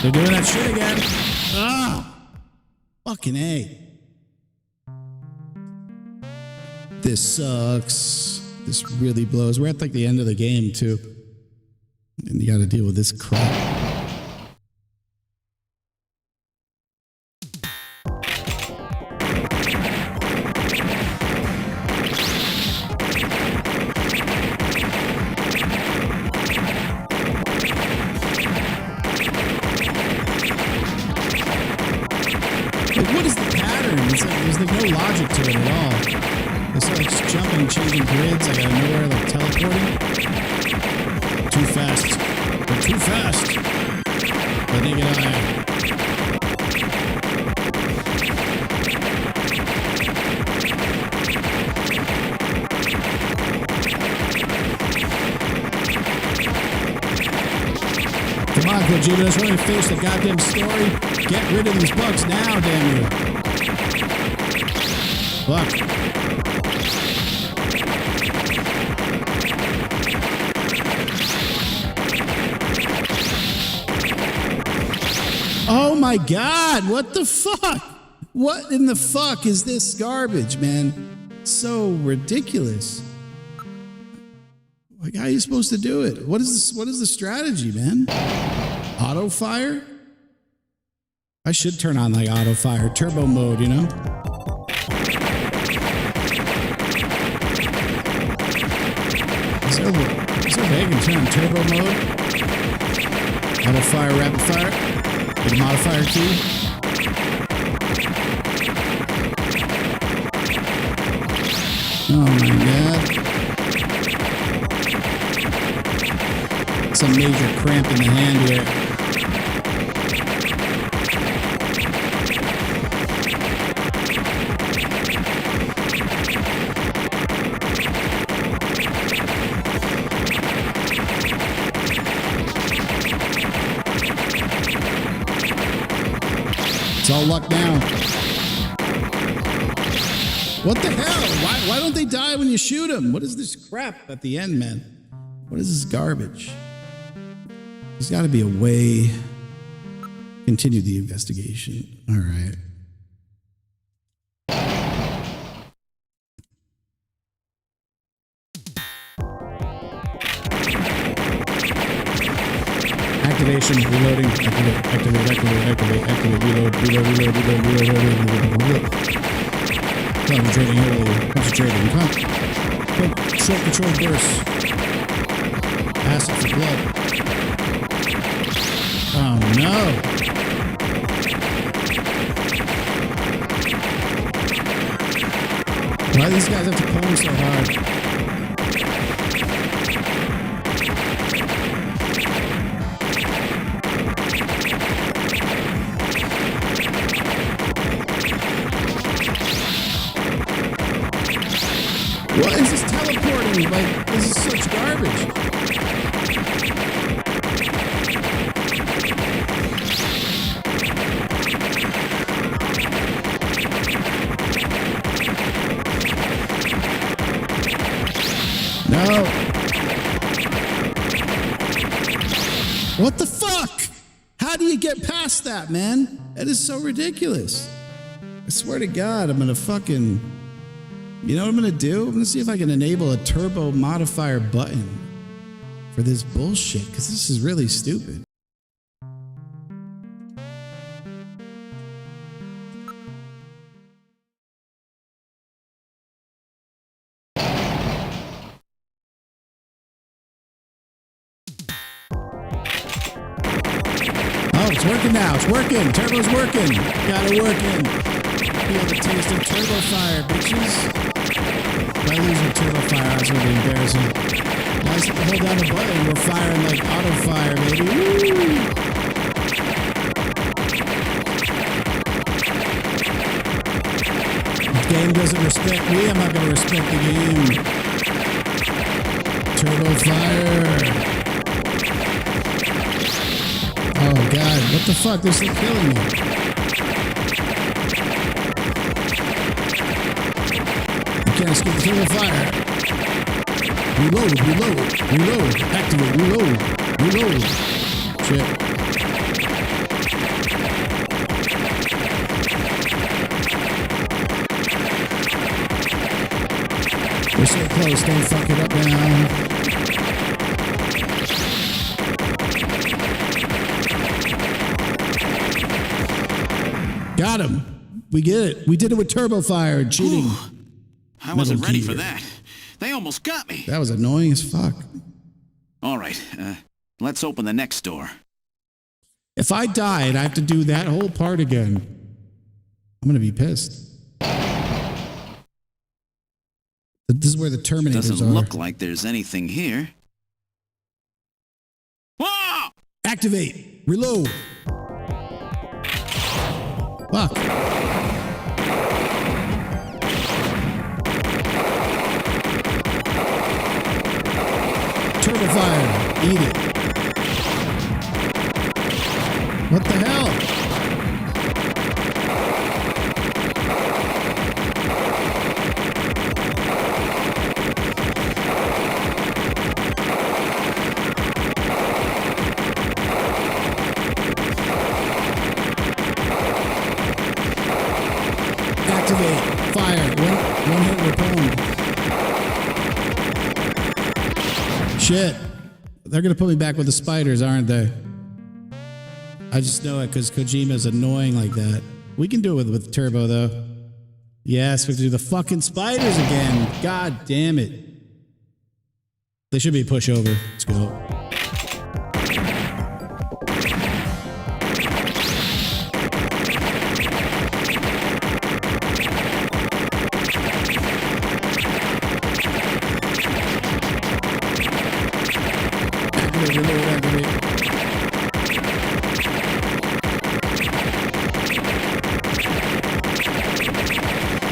They're doing that shit again. Ah, fucking A. This sucks. This really blows. We're at like the end of the game too, and you got to deal with this crap. There's like no logic to it at all. It's like just jumping, changing grids. I got nowhere, like teleporting. Too fast. They're too fast. The naked eye. Come on, Kojima, just want to finish the goddamn story. Get rid of these bugs now, damn you. Fuck. Oh my God, what the fuck? What in the fuck is this garbage, man? So ridiculous. Like, how are you supposed to do it? What is this? What is the strategy, man? Auto fire? I should turn on like auto fire, turbo mode, you know? Is there a way I can turn on turbo mode? Auto fire, rapid fire, with the modifier key. Oh my God. Some major cramp in the hand here. It's all luck now. What the hell? Why don't they die when you shoot them? What is this crap at the end, man? What is this garbage? There's got to be a way. Continue the investigation. All right. Activation, reloading, activate, reload. Concentrating heavily, short control burst. Acid for blood. Oh no! Why do these guys have to pull me so hard? What is this teleporting? Like, this is such garbage. What the fuck? How do you get past that, man? That is so ridiculous. I swear to God, I'm gonna fucking... You know what I'm gonna do? I'm gonna see if I can enable a turbo modifier button for this bullshit, because this is really stupid. Oh, it's working now. It's working. Turbo's working. Got it working. Feel the taste of turbo fire, bitches. If I lose a turbo fire, that's gonna be embarrassing. I just have to hold down the button. We're firing like auto fire, baby. Woo! The game doesn't respect me. I'm not gonna respect the game. Turbo fire. Oh God, what the fuck? They're still killing me. You can't escape the turbo fire. Reload, reload, reload. Activate, reload, reload. Shit. We're so close, don't fuck it up now. Got him. We get it. We did it with turbo fire and cheating. I wasn't ready for that. They almost got me. That was annoying as fuck. All right, let's open the next door. If I died, I have to do that whole part again. I'm gonna be pissed. This is where the Terminators Doesn't are. look like there's anything here. Whoa! Activate. Reload. Fuck. Turbo fire. Eat it. What the hell? Activate. Fire. One hit, we're pwned. Shit. They're going to put me back with the spiders, aren't they? I just know it because Kojima's annoying like that. We can do it with Turbo, though. Yes, we have to do the fucking spiders again. God damn it. They should be a pushover. Let's go.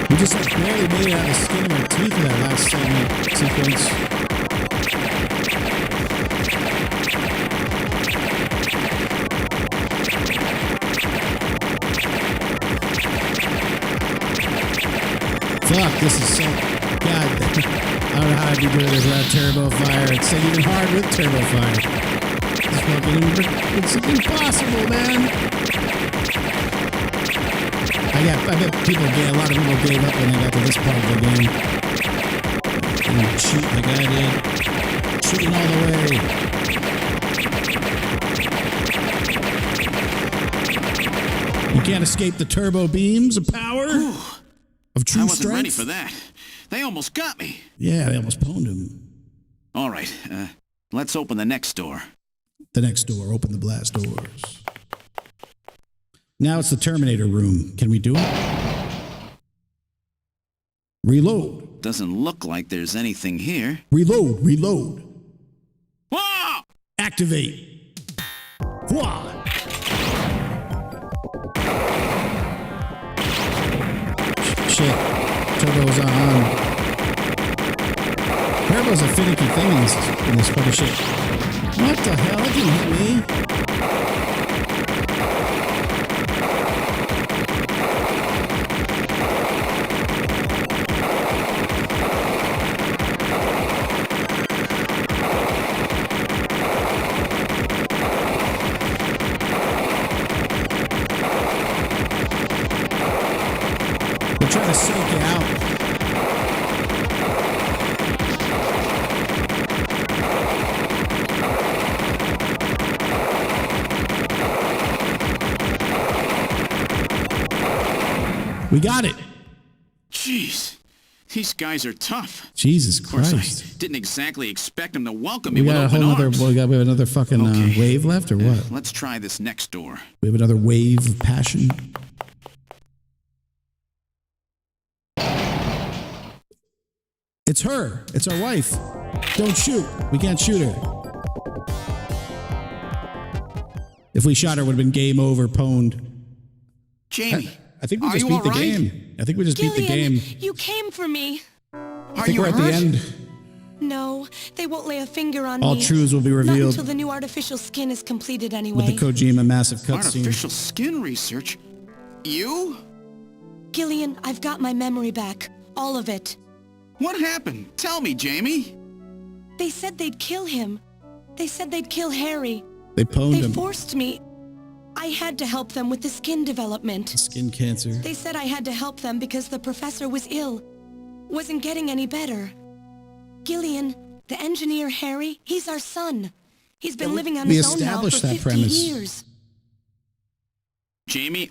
We just like barely made it out of the skin of our teeth in that last sequence. Fuck, this is so... God, I don't know how I'd be doing this without turbo fire. It's like even hard with turbo fire. It's impossible, man. I bet a lot of people gave up when they got to this part of the game. And cheat like I did. Cheating all the way. You can't escape the turbo beams of power. Of true strength. I wasn't ready for that. They almost got me. Yeah, they almost pwned him. All right, let's open the next door. The next door. Open the blast doors. Now it's the Terminator room. Can we do it? Reload. Doesn't look like there's anything here. Reload. Reload. Whoa! Activate. Whoa. Shit. Turbo's on. Turbo's a finicky thing in this fucking shit. What the hell? It didn't hit me. We got it. Jeez. These guys are tough. Jesus Of course, Christ. I didn't exactly expect them to welcome me We with got a open whole other. arms. We have another fucking Okay. wave left, or what? Let's try this next door. We have another wave of passion. It's her. It's our wife. Don't shoot. We can't shoot her. If we shot her, it would have been game over, pwned. Jamie, I think we are just you beat the all right? game. I think we just beat the game. you came for me. I Are think you we're at hurt? the end. No, they won't lay a finger on All me. truths will be Not revealed until the new artificial skin is completed anyway. with the Kojima massive cutscene. Artificial skin research? You? Gillian, I've got my memory back. All of it. What happened? Tell me, Jamie. They said they'd kill him. They said they'd kill Harry. They pwned They him. forced me. I had to help them with the skin development. Skin cancer. They said I had to help them because the professor was ill. Wasn't getting any better. Gillian, the engineer Harry, he's our son. He's been living on we his own now for established that 50 premise. years. Jamie,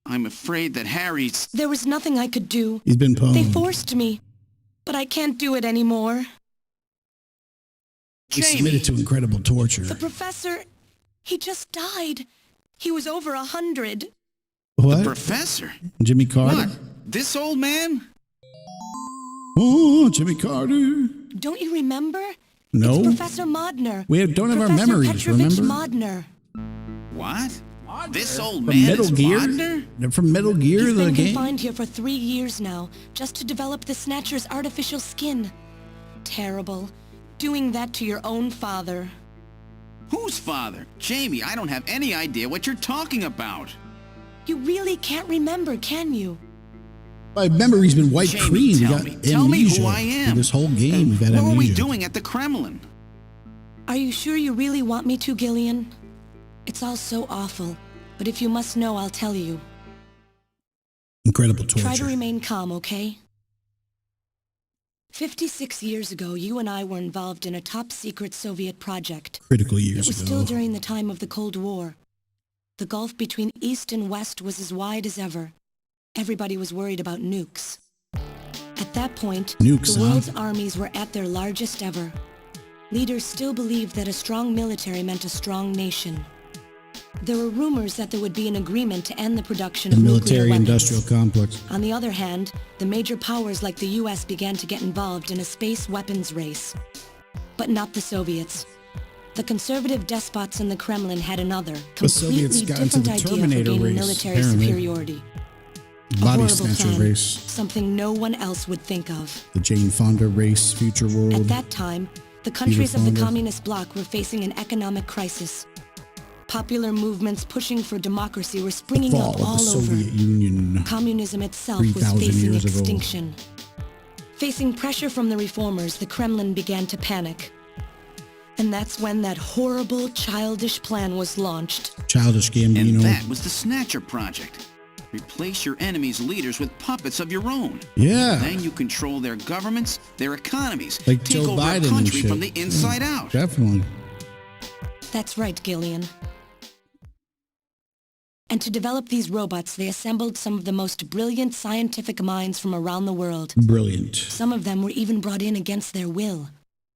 I'm afraid that Harry's... There was nothing I could do. He's been pwned. They forced me. But I can't do it anymore. He Jamie! submitted to incredible torture. The professor, he just died. He was over 100. What? Professor? Jimmy Carter? What? This old man? Oh, Jimmy Carter. Don't you remember? No. It's Professor Modner. Don't have our Professor memories, Petrovich remember? Modner. What? This old From man Metal is Gear? Wagner? They're from Metal Gear, He's the been game? confined here for 3 years now, just to develop the Snatcher's artificial skin. Terrible. Doing that to your own father. Whose father? Jamie, I don't have any idea what you're talking about. You really can't remember, can you? My memory's been wiped Jamie, clean. We tell got me. Tell me amnesia. who I am. This whole game, we've had What were we amnesia. doing at the Kremlin? Are you sure you really want me to, Gillian? It's all so awful, but if you must know, I'll tell you. Incredible torture. Try to remain calm, okay? 56 years ago, you and I were involved in a top-secret Soviet project. Critical It years was ago. still during the time of the Cold War. The gulf between East and West was as wide as ever. Everybody was worried about nukes. At that point, Nukes, the huh? world's armies were at their largest ever. Leaders still believed that a strong military meant a strong nation. There were rumors that there would be an agreement to end the production The of nuclear weapons. military-industrial complex. On the other hand, the major powers like the US began to get involved in a space weapons race. But not the Soviets. The conservative despots in the Kremlin had another, The Soviets completely got into different the idea for Terminator gaining race, military apparently. superiority. A Body horrible snatcher plan, race. something no one else would think of. The Jane Fonda race, future world. At that time, the countries of the Fonda. communist bloc were facing an economic crisis. Popular movements pushing for democracy were springing Fall up of all the over. Soviet Union. Communism itself was 3,000 facing years ago. extinction. Facing pressure from the reformers, the Kremlin began to panic. And that's when that horrible, childish plan was launched. Childish Gambino. And that was the Snatcher Project. Replace your enemy's leaders with puppets of your own. Yeah. Then you control their governments, their economies, Like take Joe over Biden a and country shit. from the inside Yeah, out. Definitely. That's right, Gillian. And to develop these robots, they assembled some of the most brilliant scientific minds from around the world. Brilliant. Some of them were even brought in against their will.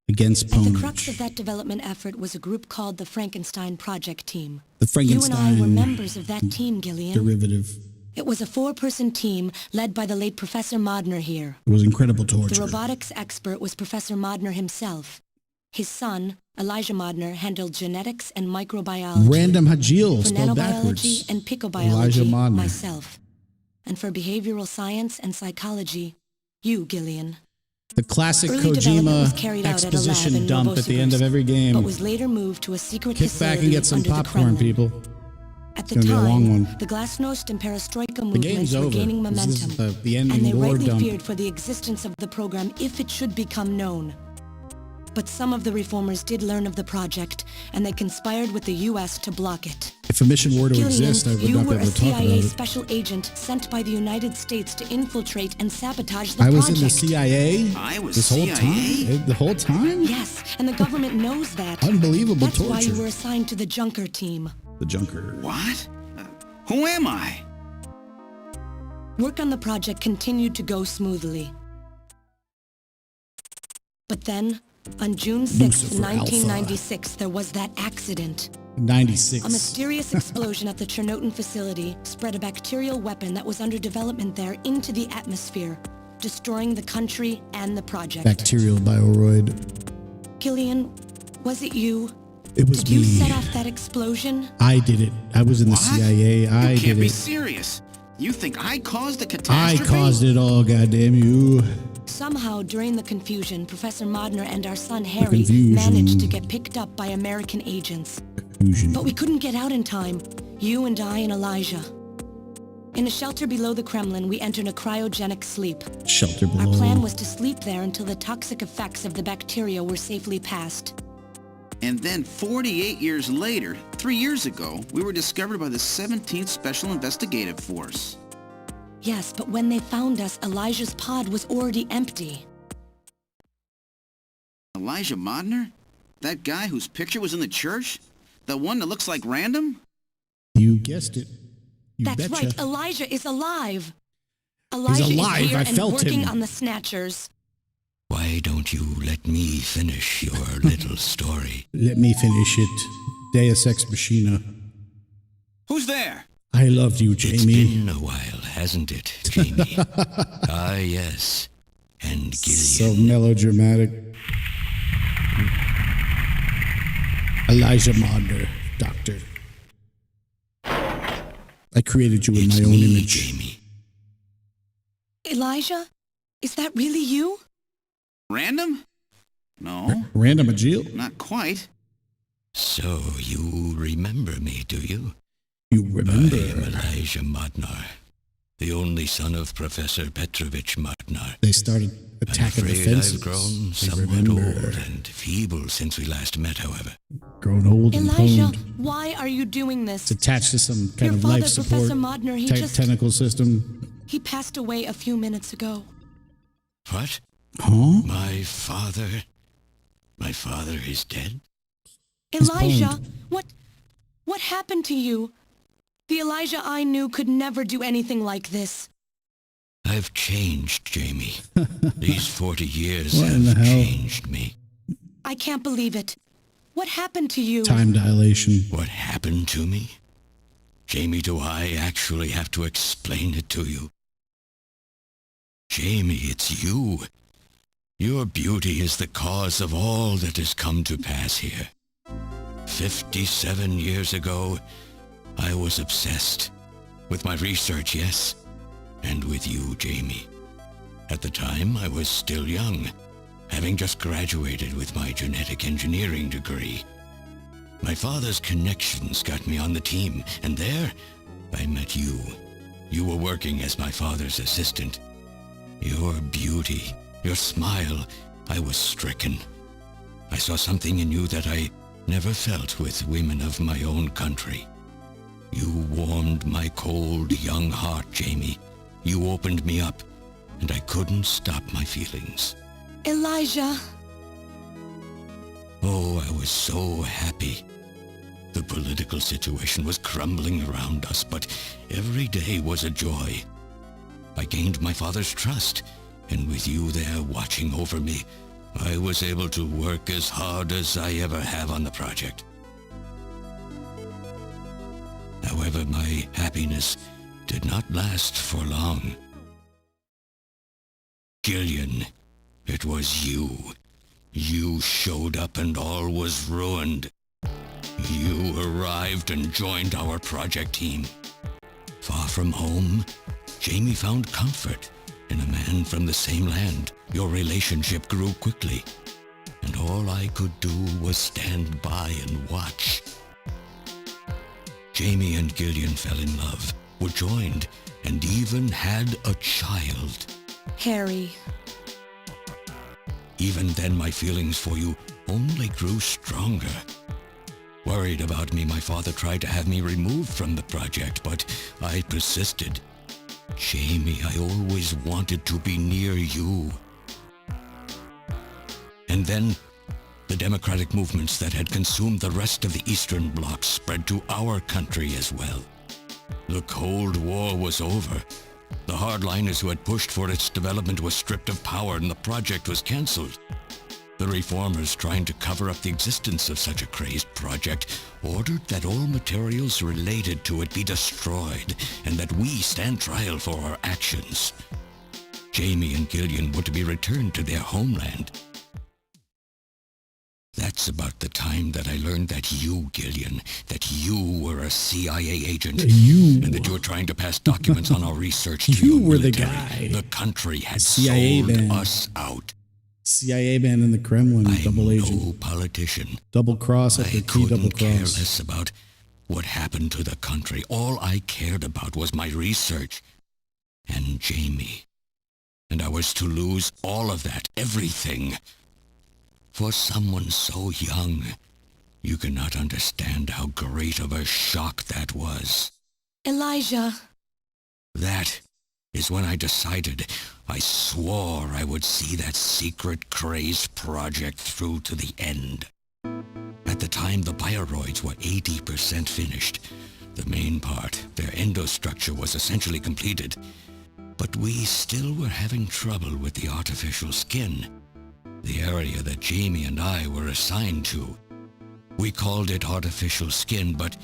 Against At Pwnage. the crux of that development effort was a group called the Frankenstein Project Team. The You and I were Frankenstein members of that team, Gillian. derivative. It was a 4-person team led by the late Professor Modner here. It was incredible The torture. robotics expert was Professor Modner himself. His son, Elijah Modner, handled genetics and microbiology. Random Hajil, For spelled nanobiology backwards. and Elijah picobiology, Modner. myself. And for behavioral science and psychology, you, Gillian. The classic Early development was Kojima carried out at a lab exposition in dump at the end of every Novosibirsk, game. but was later moved to a secret Kick facility back and get some under the popcorn, Kremlin. people. At the It's gonna be a long time, one. the Glasnost and Perestroika The movements game's were over. gaining This is momentum, the ending and they lore rightly dump. feared for the existence of the program if it should become known. But some of the reformers did learn of the project, and they conspired with the U.S. to block it. If a mission were to Gillian, exist, I would you not were be a able to talk about CIA it. special agent sent by the United States to infiltrate and sabotage the I project. was in the CIA I was this whole CIA? time? The whole time? Yes, and the government knows that. Unbelievable That's why torture. you were assigned to the Junker team. The Junker. What? Who am I? Work on the project continued to go smoothly. But then, on June 6, Lucifer 1996, there was that accident. 96. A mysterious explosion at the Chernobyl facility spread a bacterial weapon that was under development there into the atmosphere, destroying the country and the project. Bacterial bioroid. Gillian, was it you? It was Did you me. set off that explosion? I did it. I was in the What? CIA. I You did can't be it. serious. You think I caused the I catastrophe? caused it all, goddamn you. Somehow, during the confusion, Professor Modner and our son Harry confusion. managed to get picked up by American agents. Fusion. But we couldn't get out in time. You and I and Elijah. In a shelter below the Kremlin, we entered a cryogenic sleep. Shelter Our below. plan was to sleep there until the toxic effects of the bacteria were safely passed. And then 48 years later, 3 years ago, we were discovered by the 17th Special Investigative Force. Yes, but when they found us, Elijah's pod was already empty. Elijah Modner? That guy whose picture was in the church? The one that looks like Random? You guessed it. You That's betcha. right, Elijah is alive. Elijah alive, is here I and felt working him. on the Snatchers. Why don't you let me finish your little story? Let me finish it. Deus Ex Machina. Who's there? I loved you, It's Jamie. been a while, hasn't it, Jamie? Ah, yes. And So Gillian. melodramatic. Elijah Modner, Doctor. I created you in It's my own me, image. Jamie. Elijah? Is that really you? Random? No, Random Agile? not quite. So you remember me, do you? You I am remember? Elijah Modnar, the only son of Professor Petrovich Modnar. They started I'm attacking the afraid fences. I've grown I somewhat remember. old and feeble since we last met, however. Grown old and Elijah, pwned. why are you doing this? It's attached to some kind Your of father, life support Professor Modner, he type just... tentacle system. He passed away a few minutes ago. What? Huh? My father? My father is dead? Elijah, what happened to you? The Elijah I knew could never do anything like this. I've changed, Jamie. These 40 years What in the have hell? changed me. I can't believe it. What happened to you? Time dilation. What happened to me? Jamie, do I actually have to explain it to you? Jamie, it's you. Your beauty is the cause of all that has come to pass here. 57 years ago, I was obsessed. With my research, yes. And with you, Jamie. At the time, I was still young, having just graduated with my genetic engineering degree. My father's connections got me on the team, and there, I met you. You were working as my father's assistant. Your beauty, your smile, I was stricken. I saw something in you that I never felt with women of my own country. You warmed my cold, young heart, Jamie. You opened me up, and I couldn't stop my feelings. Elijah. Oh, I was so happy. The political situation was crumbling around us, but every day was a joy. I gained my father's trust, and with you there watching over me, I was able to work as hard as I ever have on the project. However, my happiness did not last for long. Gillian, it was you. You showed up and all was ruined. You arrived and joined our project team. Far from home, Jamie found comfort in a man from the same land. Your relationship grew quickly, and all I could do was stand by and watch. Jamie and Gillian fell in love, were joined, and even had a child. Harry. Even then, my feelings for you only grew stronger. Worried about me, my father tried to have me removed from the project, but I persisted. Jamie, I always wanted to be near you. And then, the democratic movements that had consumed the rest of the Eastern Bloc spread to our country as well. The Cold War was over, The hardliners who had pushed for its development were stripped of power and the project was cancelled. The reformers, trying to cover up the existence of such a crazed project, ordered that all materials related to it be destroyed and that we stand trial for our actions. Jamie and Gillian were to be returned to their homeland. That's about the time that I learned that you, Gillian, that you were a CIA agent. And that you were trying to pass documents on our research to You your were the military. guy. The country had CIA sold man. us out. CIA man in the Kremlin, double I'm agent. no politician. Double cross after I T double couldn't care cross. less about what happened to the country. All I cared about was my research and Jamie. And I was to lose all of that, everything. For someone so young, you cannot understand how great of a shock that was. Elijah. That is when I decided, I swore I would see that secret crazed project through to the end. At the time, the bioroids were 80% finished. The main part, their endostructure, was essentially completed. But we still were having trouble with the artificial skin, the area that Jamie and I were assigned to. We called it artificial skin, but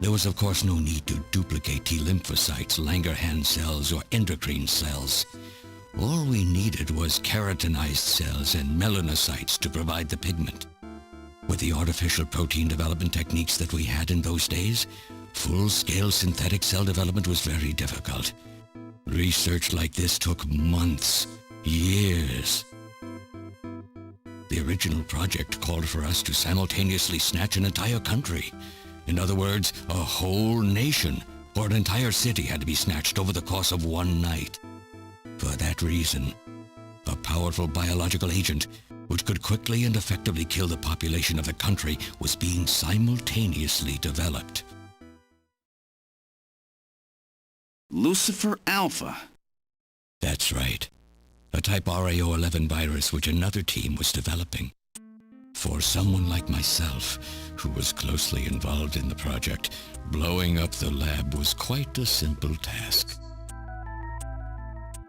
there was of course no need to duplicate T lymphocytes, Langerhans cells, or endocrine cells. All we needed was keratinized cells and melanocytes to provide the pigment. With the artificial protein development techniques that we had in those days, full-scale synthetic cell development was very difficult. Research like this took months, years. The original project called for us to simultaneously snatch an entire country. In other words, a whole nation, or an entire city had to be snatched over the course of one night. For that reason, a powerful biological agent, which could quickly and effectively kill the population of the country, was being simultaneously developed. Lucifer Alpha. That's right. A type RAO11 virus which another team was developing. For someone like myself, who was closely involved in the project, blowing up the lab was quite a simple task.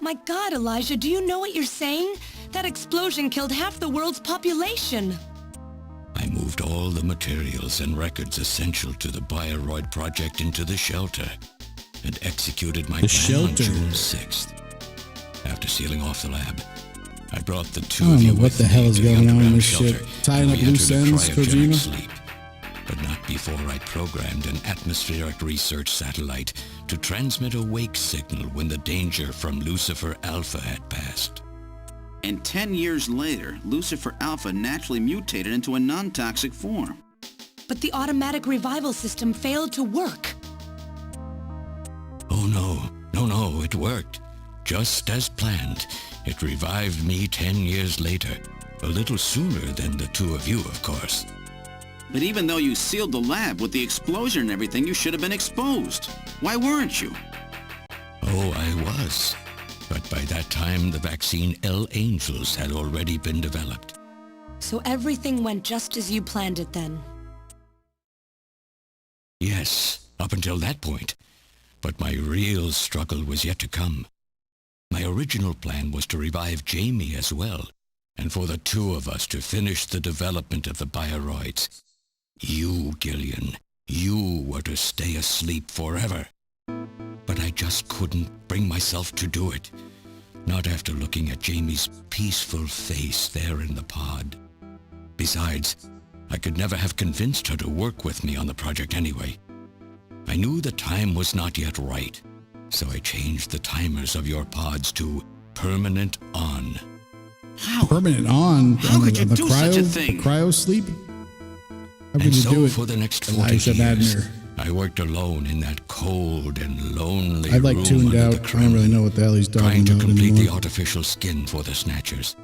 My God, Elijah, do you know what you're saying? That explosion killed half the world's population. I moved all the materials and records essential to the Bioroid project into the shelter and executed my The plan on shelter. June 6th. After sealing off the lab, I brought the two I don't of you know what with the me hell is to the going on in underground this shelter, shit. Tying where up we loose entered a ends, cryogenic Kojima? sleep. But not before I programmed an atmospheric research satellite to transmit a wake signal when the danger from Lucifer Alpha had passed. And 10 years later, Lucifer Alpha naturally mutated into a non-toxic form. But the automatic revival system failed to work. Oh no, it worked. Just as planned. It revived me 10 years later. A little sooner than the two of you, of course. But even though you sealed the lab with the explosion and everything, you should have been exposed. Why weren't you? Oh, I was. But by that time, the vaccine L Angels had already been developed. So everything went just as you planned it then. Yes, up until that point. But my real struggle was yet to come. My original plan was to revive Jamie as well, and for the two of us to finish the development of the bioroids. You, Gillian, you were to stay asleep forever. But I just couldn't bring myself to do it. Not after looking at Jamie's peaceful face there in the pod. Besides, I could never have convinced her to work with me on the project anyway. I knew the time was not yet right, so I changed the timers of your pods to permanent on. How? Permanent on. How could you do such a thing? The cryo sleep? How could And you so do it? for the next 40 Elijah years, Madner. I worked alone in that cold and lonely I'd like room tuned under out. the I don't Kremlin, really know what the hell he's trying talking to about complete the anymore. artificial skin for the Snatchers.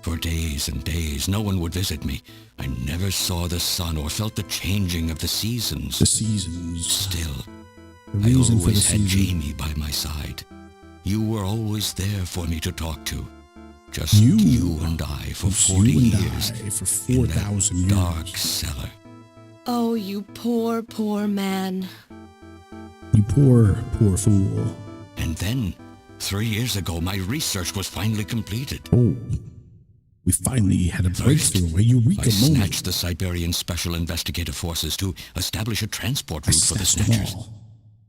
For days and days, no one would visit me. I never saw the sun or felt the changing of the seasons. The seasons. Still, The I reason for the always had season. Jamie by my side. You were always there for me to talk to. Just You. you and I for Just 40 you and years. I for in that 4,000 years. dark cellar. Oh, you poor, poor man. You poor, poor fool. And then, 3 years ago, my research was finally completed. Oh, we finally had a breakthrough. A eureka I moment. snatched the Siberian Special Investigative Forces to establish a transport route for the Snatched them Snatchers. all.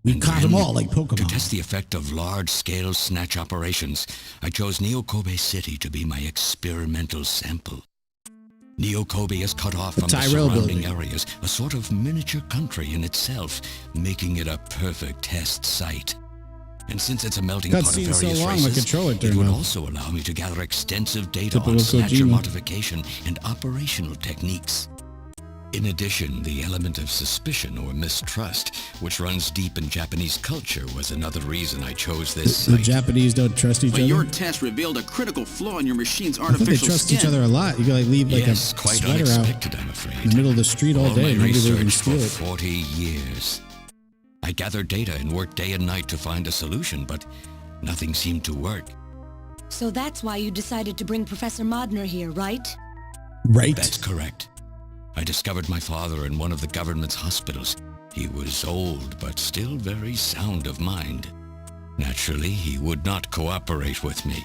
We And caught them then, all like Pokemon. To test the effect of large-scale snatch operations, I chose Neokobe City to be my experimental sample. Neokobe is cut off The from the Tyrell surrounding building. areas, a sort of miniature country in itself, making it a perfect test site. And since it's a melting pot of Cutscene's so various long, my races, controller it turned would off. also allow me to gather extensive data Typical on Snatcher Kojima. modification and operational techniques. In addition, the element of suspicion or mistrust, which runs deep in Japanese culture, was another reason I chose this The site. Japanese don't trust each But other. your test revealed a critical flaw in your machine's I think they artificial trust skin. each other a lot. You can like leave like Yes, a quite sweater out unexpected, I'm afraid. in the middle of the street all day. my Nobody will even research steal for it. 40 years. I gathered data and worked day and night to find a solution, but nothing seemed to work. So that's why you decided to bring Professor Modner here, right? Right. That's correct. I discovered my father in one of the government's hospitals. He was old, but still very sound of mind. Naturally, he would not cooperate with me.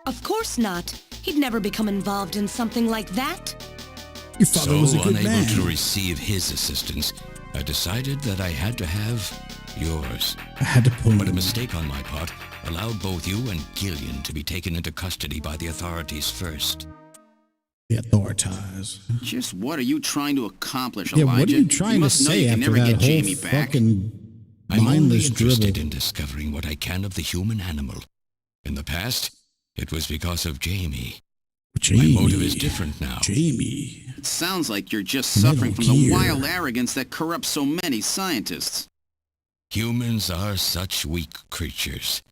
Of course not. He'd never become involved in something like that. Your father So, was a good unable man. to receive his assistance, I decided that I had to have yours. I had to pull But a him. mistake on my part allowed both you and Gillian to be taken into custody by the authorities first. The authorities. Just what are you trying to accomplish, Yeah, Elijah? what are you trying to must know say you can after never that get whole Jamie back. fucking I'm only mindless interested dribble? in discovering what I can of the human animal. In the past, it was because of Jamie. Jamie. My motive is different now. Jamie. It sounds like you're just Metal suffering from the Gear. wild arrogance that corrupts so many scientists. Humans are such weak creatures.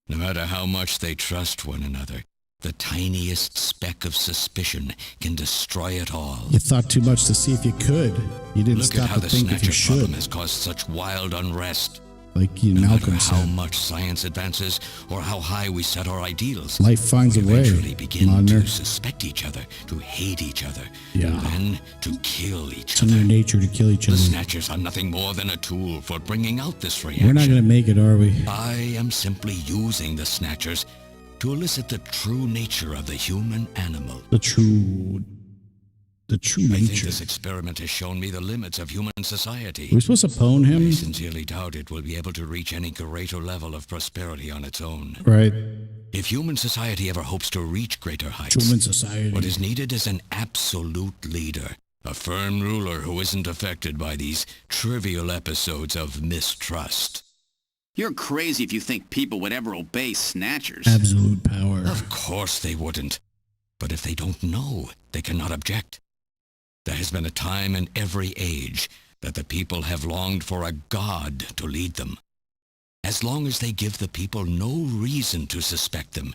No matter how much they trust one another, the tiniest speck of suspicion can destroy it all. You thought too much to see if you could. You didn't Look at stop how to the think if you Snatcher problem should. has caused such wild unrest. Like you, No Malcolm matter how said. much science advances or how high we set our ideals, Life finds we a way, eventually begin Modner. to suspect each other, to hate each other, Yeah. and then to kill each It's in your other. nature to kill each The other. Snatchers are nothing more than a tool for bringing out this reaction. We're not going to make it, are we? I am simply using the Snatchers to elicit the true nature of the human animal. The true I think nature. this experiment has shown me the limits of human society. We're supposed to pwn I him? sincerely doubt it will be able to reach any greater level of prosperity on its own. Right. If human society ever hopes to reach greater heights, Human society. what is needed is an absolute leader, a firm ruler who isn't affected by these trivial episodes of mistrust. You're crazy if you think people would ever obey Snatchers. Absolute power. Of course they wouldn't. But if they don't know, they cannot object. There has been a time in every age that the people have longed for a god to lead them. As long as they give the people no reason to suspect them,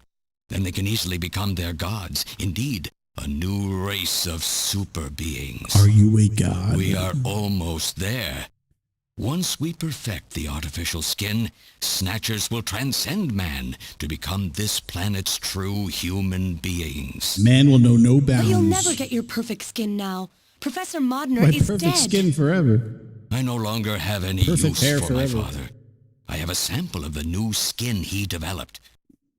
then they can easily become their gods. Indeed, a new race of super beings. Are you a god? We are almost there. Once we perfect the artificial skin, Snatchers will transcend man to become this planet's true human beings. Man will know no But bounds. you'll never get your perfect skin now. Professor Modner My is perfect dead. skin forever. I no longer have any Perfect use hair for my forever. father. I have a sample of the new skin he developed.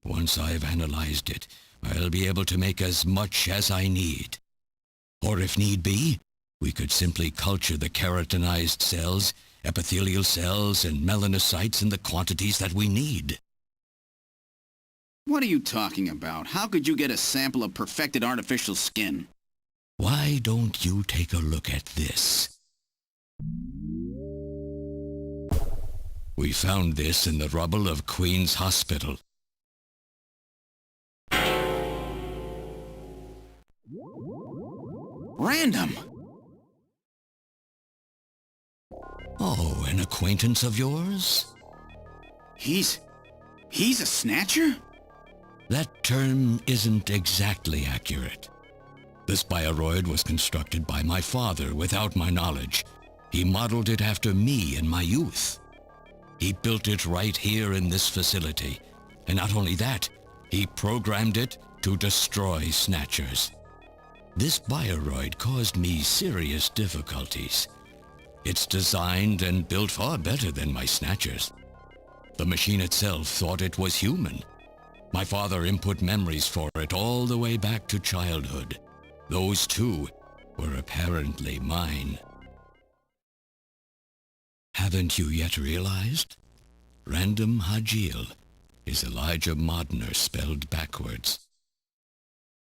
Once I've analyzed it, I'll be able to make as much as I need. Or if need be, we could simply culture the keratinized cells, epithelial cells, and melanocytes in the quantities that we need. What are you talking about? How could you get a sample of perfected artificial skin? Why don't you take a look at this? We found this in the rubble of Queen's Hospital. Random. Oh, an acquaintance of yours? He's a Snatcher? That term isn't exactly accurate. This bioroid was constructed by my father without my knowledge. He modeled it after me in my youth. He built it right here in this facility. And not only that, he programmed it to destroy Snatchers. This bioroid caused me serious difficulties. It's designed and built far better than my Snatchers. The machine itself thought it was human. My father input memories for it all the way back to childhood. Those too were apparently mine. Haven't you yet realized? Random Hajil is Elijah Modner spelled backwards.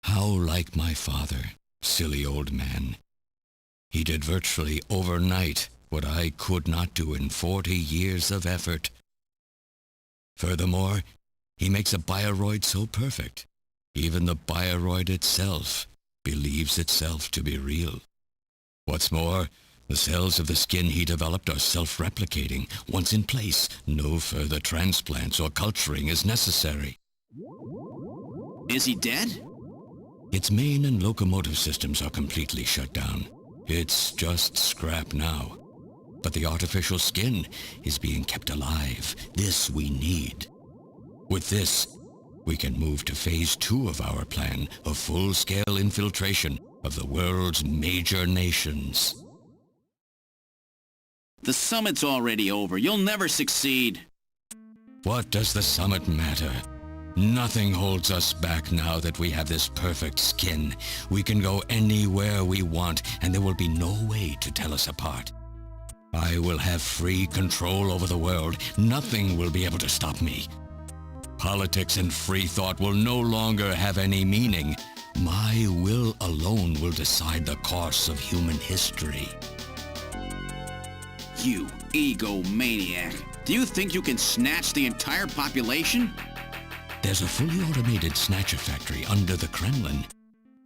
How like my father, silly old man. He did virtually overnight what I could not do in 40 years of effort. Furthermore, he makes a bioroid so perfect, even the bioroid itself believes itself to be real. What's more, the cells of the skin he developed are self-replicating. Once in place, no further transplants or culturing is necessary. Is he dead? Its main and locomotive systems are completely shut down. It's just scrap now. But the artificial skin is being kept alive. This we need. With this, we can move to phase 2 of our plan of full-scale infiltration of the world's major nations. The summit's already over. You'll never succeed. What does the summit matter? Nothing holds us back now that we have this perfect skin. We can go anywhere we want, and there will be no way to tell us apart. I will have free control over the world. Nothing will be able to stop me. Politics and free thought will no longer have any meaning. My will alone will decide the course of human history. You egomaniac. Do you think you can snatch the entire population? There's a fully automated Snatcher factory under the Kremlin.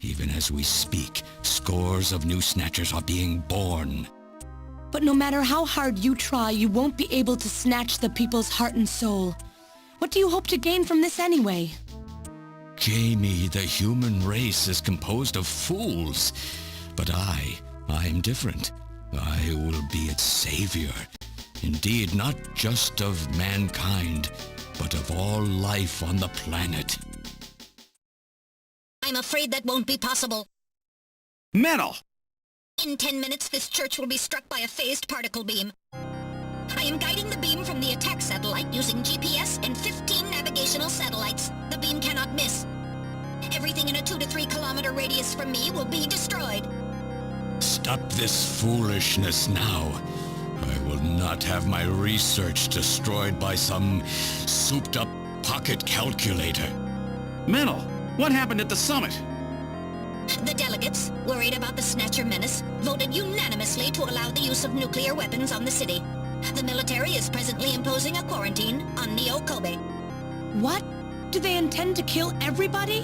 Even as we speak, scores of new Snatchers are being born. But no matter how hard you try, you won't be able to snatch the people's heart and soul. What do you hope to gain from this anyway? Jamie, the human race is composed of fools. But I am different. I will be its savior. Indeed, not just of mankind, but of all life on the planet. I'm afraid that won't be possible. Metal! In 10 minutes, this church will be struck by a phased particle beam. I am guiding the beam from the attack satellite using GPS and 15 navigational satellites. The beam cannot miss. Everything in a 2 to 3 kilometer radius from me will be destroyed. Stop this foolishness now. I will not have my research destroyed by some souped-up pocket calculator. Metal, what happened at the summit? The delegates, worried about the Snatcher menace, voted unanimously to allow the use of nuclear weapons on the city. The military is presently imposing a quarantine on Neo-Kobe. What? Do they intend to kill everybody?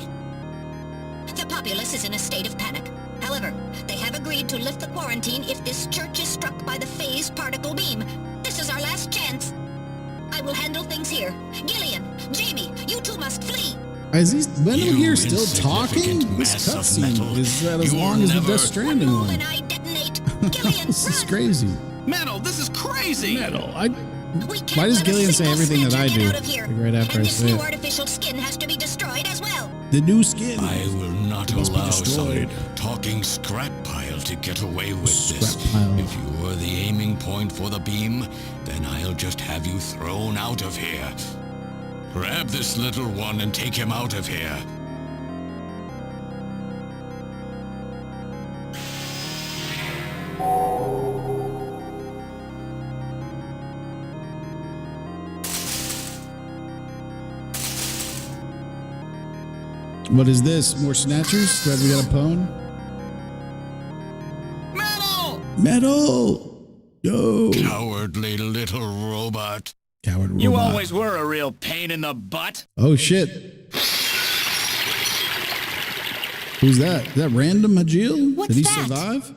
The populace is in a state of panic. However, they have agreed to lift the quarantine if this church is struck by the phased particle beam. This is our last chance. I will handle things here. Gillian, Jamie, you two must flee. Is he Venom You here still insignificant talking? This mass of cutscene metal. is that as You long will as the never- Death Stranding Move one. and I detonate. Gillian, This is run! crazy. Metal, this is crazy! Metal. We can't Why does let a Gillian say single everything that I Snatcher do? get out of here. Like right after and I this say new it. artificial skin has to be destroyed as well. The new skin. I will not Must be allow some destroyed. talking scrap pile to get away with this. Scrap pile. If you are the aiming point for the beam, then I'll just have you thrown out of here. Grab this little one and take him out of here. What is this? More Snatchers? Glad we got a pwn. Metal! Metal! Yo! Cowardly little robot. Coward robot. You always were a real pain in the butt. Oh shit. Who's that? Is that Random Hajil? What's Did he that? survive?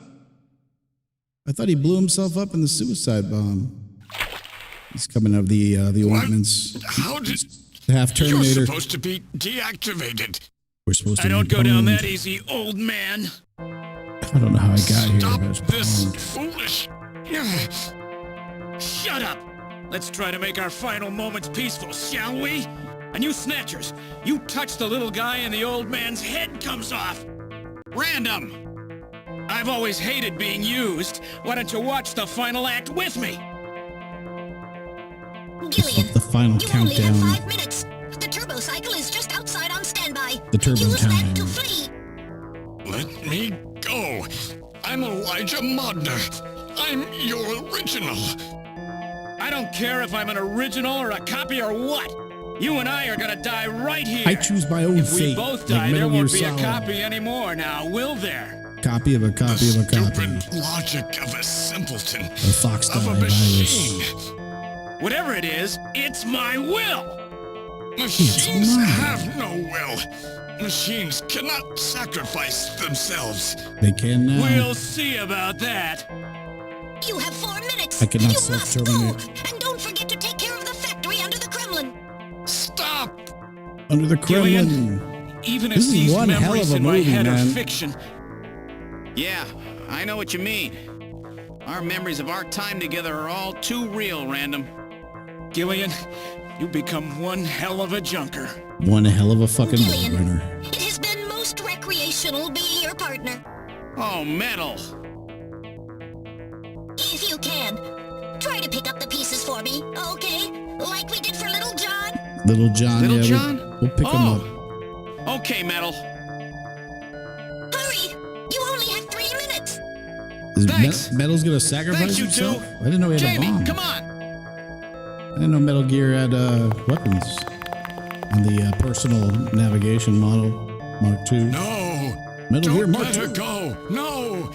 I thought he blew himself up in the suicide bomb. He's coming out of the ointments. How did... Half You're Terminator. supposed to be deactivated. We're supposed to I don't be go down that pwned. easy, old man. I don't know how I got here, Stop but I was this pwned. foolish... Shut up. Let's try to make our final moments peaceful, shall we? And you Snatchers, you touch the little guy and the old man's head comes off. Random! I've always hated being used. Why don't you watch the final act with me? Gillian, the final You countdown. only have 5 minutes. The turbo cycle is just outside on standby. The turbo Use time. that to flee. Let me go. I'm Elijah Modner. I'm your original. I don't care if I'm an original or a copy or what. You and I are gonna die right here. I choose my own If we fate. both like die, there Metal won't Gear be a Solid. copy anymore now, will there? Copy of a copy of a copy. Stupid logic of a simpleton. A fox Of a die machine. virus. Whatever it is, it's my will. Machines mine. have no will. Machines cannot sacrifice themselves. They can now. We'll see about that. You have 4 minutes. I cannot You must go. self-terminate. And don't forget to take care of the factory under the Kremlin. Stop! Under the Kremlin. Gillian, even if This is these one hell memories of a in my movie, head man. are fiction, Yeah, I know what you mean. Our memories of our time together are all too real, Random. Gillian, you become one hell of a junker. One hell of a fucking Blade Gillian, Runner. it has been most recreational being your partner. Oh, metal. If you can, try to pick up the pieces for me, okay? Like we did for Little John. Little John. Little yeah, John? We'll pick him up. Okay, metal. Hurry! You only have 3 minutes. Is Thanks. Metal's gonna sacrifice Thanks, you himself? two. I didn't know he had a Jamie, bomb. come on. I didn't know Metal Gear had weapons on the personal navigation model Mark II. No! Metal Gear Don't Mark let her II. go! No!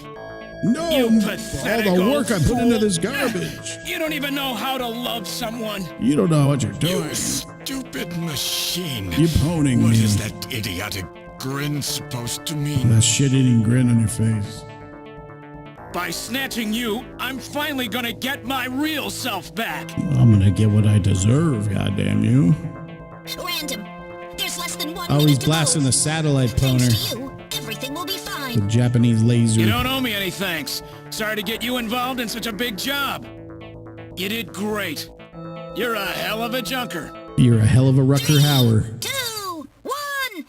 No, You pathetic all the old work I put into fool. this garbage. You don't even know how to love someone. You don't know what you're You doing. stupid machine! You're poning What me. is that idiotic grin supposed to mean? That shit-eating grin on your face. By snatching you, I'm finally gonna get my real self back. I'm gonna get what I deserve, goddamn you. Random. There's less than 1 Oh, minute he's to blasting go. the satellite Thanks poner. to you, everything will be The fine. Japanese laser. You don't owe me any thanks. Sorry to get you involved in such a big job. You did great. You're a hell of a junker. You're a hell of a Rucker Hauer. 2, 1, here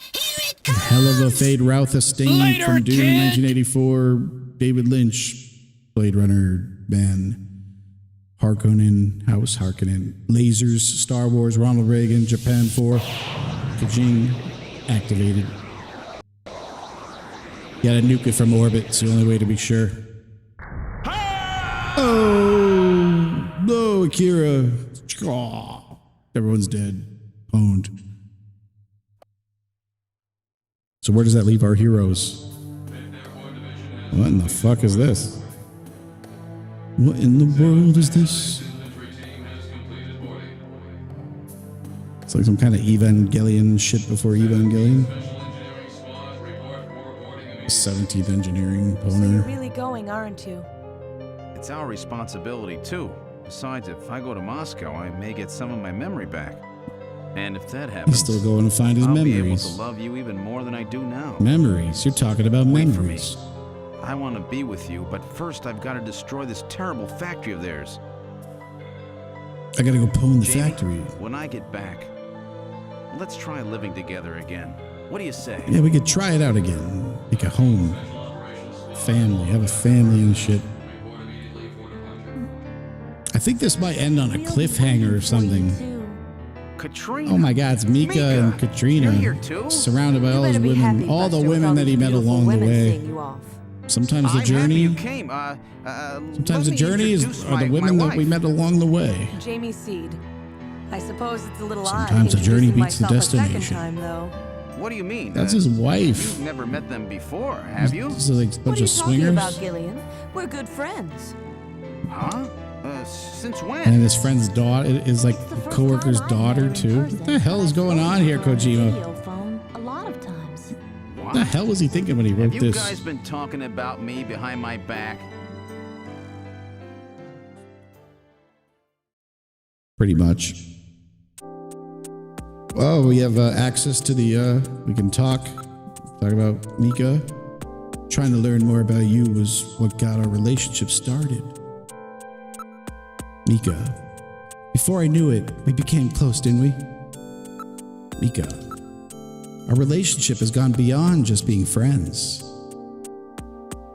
it A comes! hell of a Fade Routha-Stain Later, from Dune kid. 1984. David Lynch, Blade Runner, man. Harkonnen, House Harkonnen. Lasers, Star Wars, Ronald Reagan, Japan 4. Kajing, activated. Gotta nuke it from orbit. It's the only way to be sure. Oh, no, Akira. Oh, everyone's dead. Pwned. So where does that leave our heroes? What in the fuck is this? What in the world is this? It's like some kind of Evangelion shit before Evangelion. 17th Engineering So you're Poner. really going, aren't you? It's our responsibility, too. Besides, if I go to Moscow, I may get some of my memory back. And if that happens, He's still going to find his I'll be able to memories. love you even more than I do now. Memories? You're talking about Wait for me. memories. I want to be with you, but first I've got to destroy this terrible factory of theirs. I gotta go pwn the Jamie, factory. when I get back, let's try living together again. What do you say? Yeah, we could try it out again. Make a home. Family. Have a family and shit. I think this might end on a cliffhanger or something. Katrina. Oh my God, it's Mika and Katrina. You're here too? Surrounded by You all those better be happy, women. All the Buster, with women all that he these met beautiful along the women way. seeing you off. Sometimes the I'm journey. happy you came. Sometimes let the me journey introduce are the my women that we wife. met along the way. Jamie Seed. I suppose it's a little Sometimes odd the journey introducing beats the myself a destination. second time, though. What do you mean? That's his wife. You've never met them before, have you? This is like a What bunch are you of talking swingers. about, Gillian? We're good friends. Huh? Since when? And his friend's daughter is like It's the a first coworker's time I met daughter her in too. person, What the hell but is I've going on spoken here, to her on the Kojima? video phone a lot of times. What the hell was he thinking when he wrote Have you this? guys been talking about me behind my back? Pretty much. Oh, we have access to the, we can talk about Mika. Trying to learn more about you was what got our relationship started. Mika. Before I knew it, we became close, didn't we? Mika. Our relationship has gone beyond just being friends.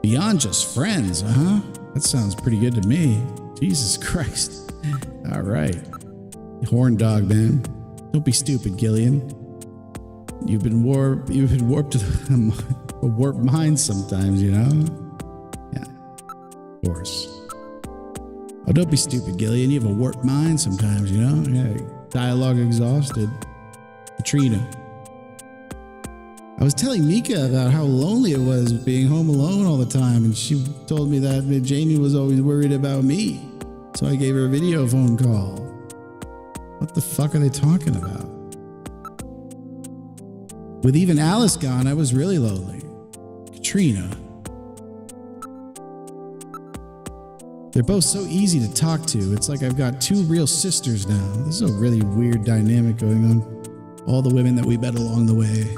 Beyond just friends, huh? That sounds pretty good to me. Jesus Christ. All right. Horn dog, man. Don't be stupid, Gillian. You've been warped to a warped mind sometimes, you know? Yeah, of course. Oh, don't be stupid, Gillian. You have a warped mind sometimes, you know? Yeah, dialogue exhausted. Katrina. I was telling Mika about how lonely it was being home alone all the time, and she told me that Jamie was always worried about me. So I gave her a video phone call. What the fuck are they talking about? With even Alice gone, I was really lonely. Katrina. They're both so easy to talk to. It's like I've got two real sisters now. This is a really weird dynamic going on. All the women that we met along the way.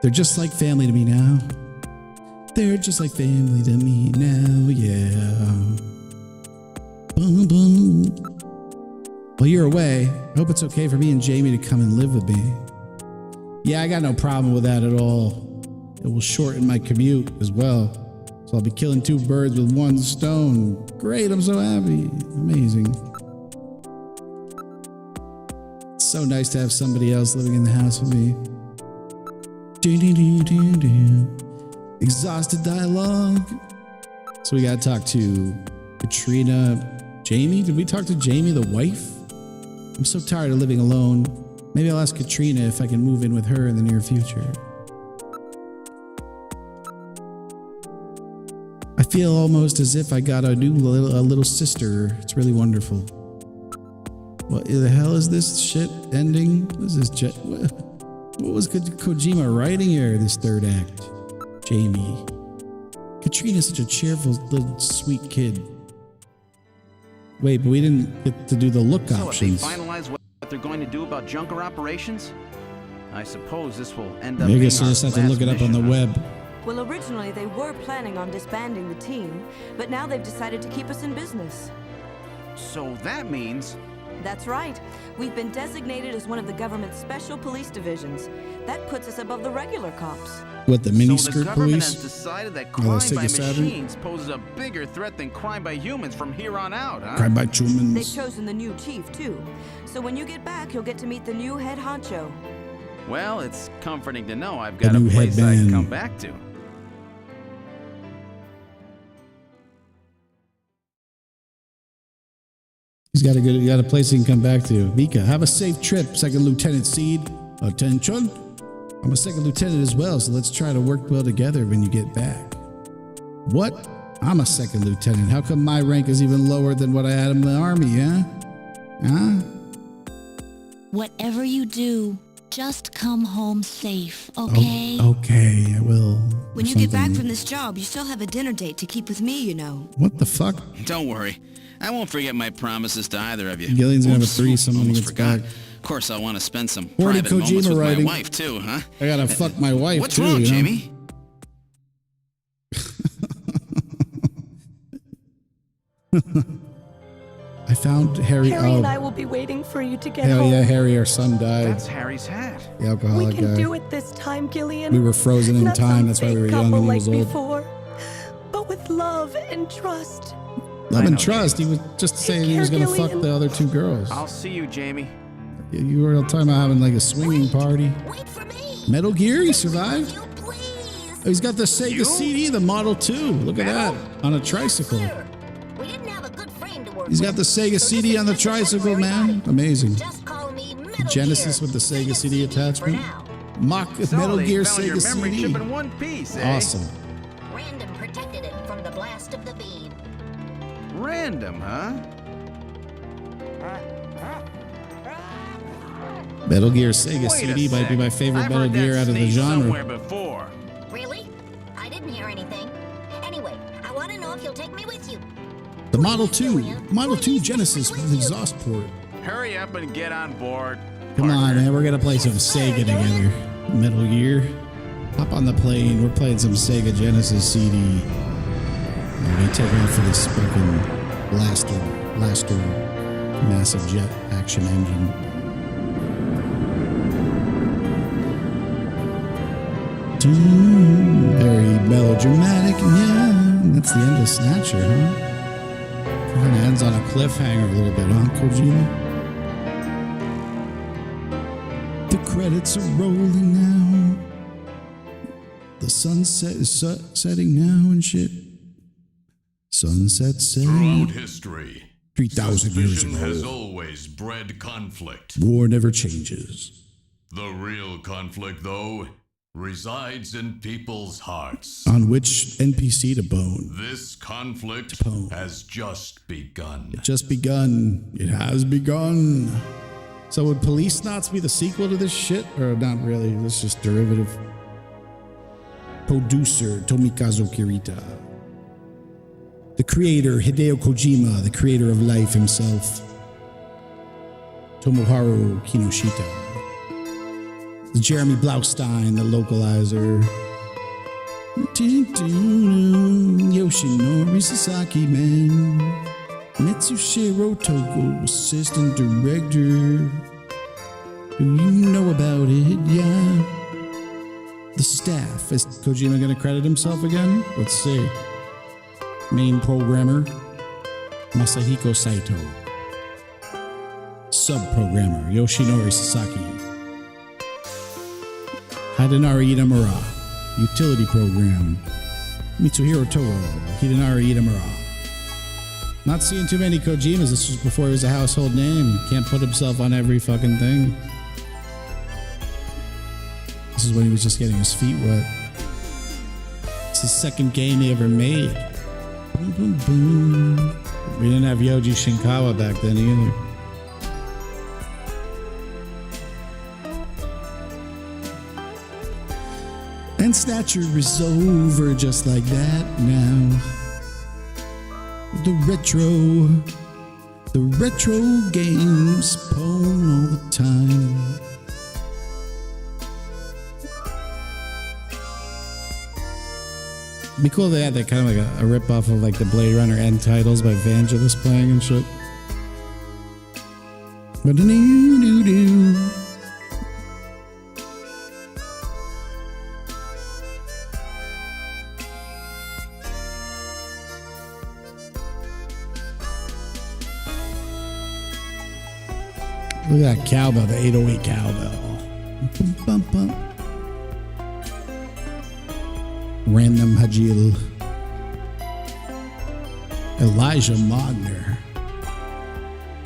They're just like family to me now. They're just like family to me now, yeah. Boom, boom. While you're away, I hope it's okay for me and Jamie to come and live with me. Yeah, I got no problem with that at all. It will shorten my commute as well. So I'll be killing two birds with one stone. Great, I'm so happy. Amazing. It's so nice to have somebody else living in the house with me. Exhausted dialogue. So we gotta talk to Katrina. Jamie? Did we talk to Jamie, the wife? I'm so tired of living alone. Maybe I'll ask Katrina if I can move in with her in the near future. I feel almost as if I got a little sister. It's really wonderful. What the hell is this shit ending? What is this? What was Kojima writing here, this third act? Jamie. Katrina's such a cheerful, little, sweet kid. Wait, but we didn't get to do the look options. So have they finalized what they're going to do about Junker operations? I suppose this will end up I guess I just have to look it up on the web. Well, originally they were planning on disbanding the team, but now they've decided to keep us in business. So that means... That's right. We've been designated as one of the government's special police divisions. That puts us above the regular cops. What, the miniskirt So the government police? has decided that Oh, crime Sega by Saturn? machines poses a bigger threat than crime by humans from here on out, huh? Crime by They've humans. chosen the new chief, too. So when you get back, you'll get to meet the new head honcho. Well, it's comforting to know I've The got a new place I headband. can come back to. He's got a place he can come back to. Mika, have a safe trip, Second Lieutenant Seed. Attention. I'm a second lieutenant as well, so let's try to work well together when you get back. What? I'm a second lieutenant. How come my rank is even lower than what I had in the army, huh? Huh? Whatever you do, just come home safe, okay? Oh, okay, I will. When you get back from this job, you still have a dinner date to keep with me, you know. What the fuck? Don't worry. I won't forget my promises to either of you. Gillian's gonna have a Oops, threesome when he almost gets forgot. back. Of course, I want to spend some Horny private moments Kojima with writing. my wife, too, huh? I gotta fuck my wife, What's too, wrong, you know? Jamie? I found Harry. Harry and I will be waiting for you to get home. Hell yeah, Harry, our son died. That's Harry's hat. The alcoholic We can guy. do it this time, Gillian. We were frozen in Not time. some That's why we fake were young couple and he like was old. before, but with love and trust. Love I and know, trust. He was just saying he was care, gonna fuck Gillian. the other two girls. I'll see you, Jamie. You were talking about having like a swinging party. Wait for me! Metal Gear, he survived. You please! Oh, he's got the Sega You? CD, the Model 2. Look at that. On a tricycle. Sir, we didn't have a good frame to work He's got with, the Sega so CD this on the is just a tricycle, temporary man. body. Amazing. Just call me Metal Genesis Gear. with the Sega CD for attachment. now. Mock So Metal they Gear found your Sega memory CD. chip in one piece, eh? Awesome. Random protected it from the blast of the beam. Random, huh? Metal Gear Sega Wait a CD might be sec. my favorite I've Metal heard that Gear out of the sneeze genre. somewhere before. Really? I didn't hear anything. Anyway, I want to know if you'll take me with you. The Model 2. Model 2 Genesis with exhaust port. Hurry up and get on board. Come on, partner. man. We're going to play some Sega together. Metal Gear. Hop on the plane. We're playing some Sega Genesis CD. We're going to take off for this fucking blaster, massive jet action engine. Very melodramatic, yeah. That's the end of Snatcher, huh? Kind of ends on a cliffhanger a little bit, huh, Kojima? The credits are rolling now. The sunset is setting now and shit. Sunset setting. Throughout history, 3,000 years suspicion ago. has always bred conflict. War never changes. The real conflict, though, resides in people's hearts. On which NPC to bone? This conflict has just begun. It just begun. It has begun. So would Police Knots be the sequel to this shit? Or not really? This is just derivative. Producer Tomikazu Kirita. The creator Hideo Kojima, the creator of life himself. Tomoharu Kinoshita. The Jeremy Blaustein, the localizer. Yoshinori Sasaki, man. Mitsushiro Toko, assistant director. Do you know about it? Yeah. The staff. Is Kojima going to credit himself again? Let's see. Main programmer, Masahiko Saito. Sub-programmer, Yoshinori Sasaki. Hidenari Itamura. Utility program, Mitsuhiro Toro. Hidenari Itamura. Not seeing too many Kojimas. This was before he was a household name. Can't put himself on every fucking thing. This is when he was just getting his feet wet. It's the second game he ever made. Boom, boom, boom. We didn't have Yoji Shinkawa back then either. And Snatcher is over just like that now. The retro games pwn all the time. It'd be cool if they had that kind of like a rip-off of like the Blade Runner end titles by Vangelis playing and shit. But do. Look at that cowbell, the 808 cowbell. Bum, bum, bum. Random Hajil. Elijah Modner.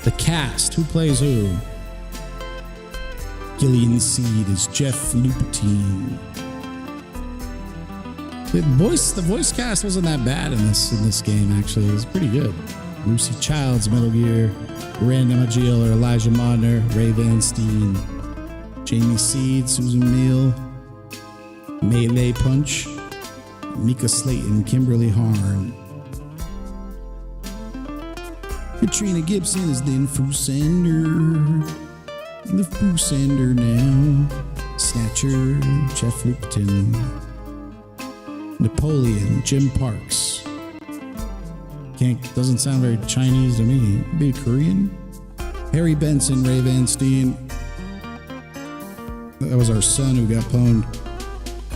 The cast. Who plays who? Gillian Seed is Jeff Lupatine. The voice cast wasn't that bad in this game, actually. It was pretty good. Lucy Childs, Metal Gear. Random Hajil or Elijah Modner, Ray Van Steen, Jamie Seed, Susan Meal, Melee Punch, Mika Slayton, Kimberly Harn. Katrina Gibson is the Fusender. The Fusender now. Snatcher, Jeff Lupton. Napoleon, Jim Parks. Doesn't sound very Chinese to me. Maybe Korean? Harry Benson, Ray Van Steen. That was our son who got pwned.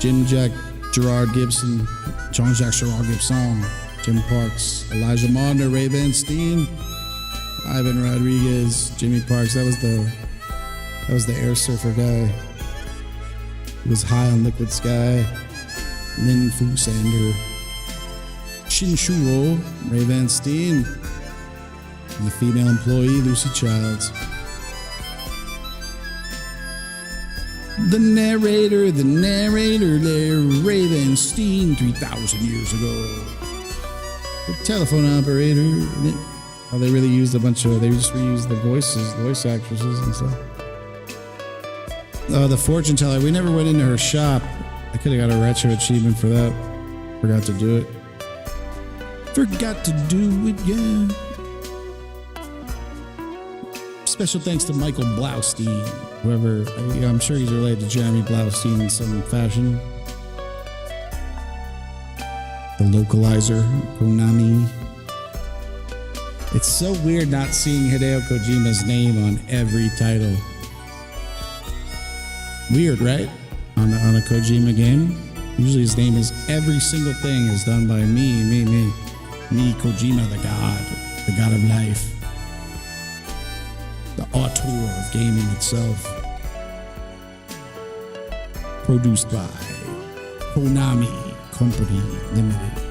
Jim Jack, Gerard Gibson, Jean-Jacques Gerard Gibson, Jim Parks, Elijah Modner, Ray Van Steen, Ivan Rodriguez, Jimmy Parks. That was the air surfer guy. He was high on liquid sky. Lin Fusander. Shinshuro, Ray Van Steen, and the female employee, Lucy Childs. The narrator there, Ray Van Steen, 3,000 years ago. The telephone operator. Oh, they really used they just reused the voice actresses and stuff. Oh, the fortune teller. We never went into her shop. I could have got a retro achievement for that. Forgot to do it. Forgot to do it, yeah. Special thanks to Michael Blaustein, whoever, I'm sure he's related to Jeremy Blaustein in some fashion. The localizer, Konami. It's so weird not seeing Hideo Kojima's name on every title. Weird, right? On a Kojima game. Usually his name is, every single thing is done by me, Kojima the God. the god of life, the auteur of gaming itself. Produced by Konami Company Limited.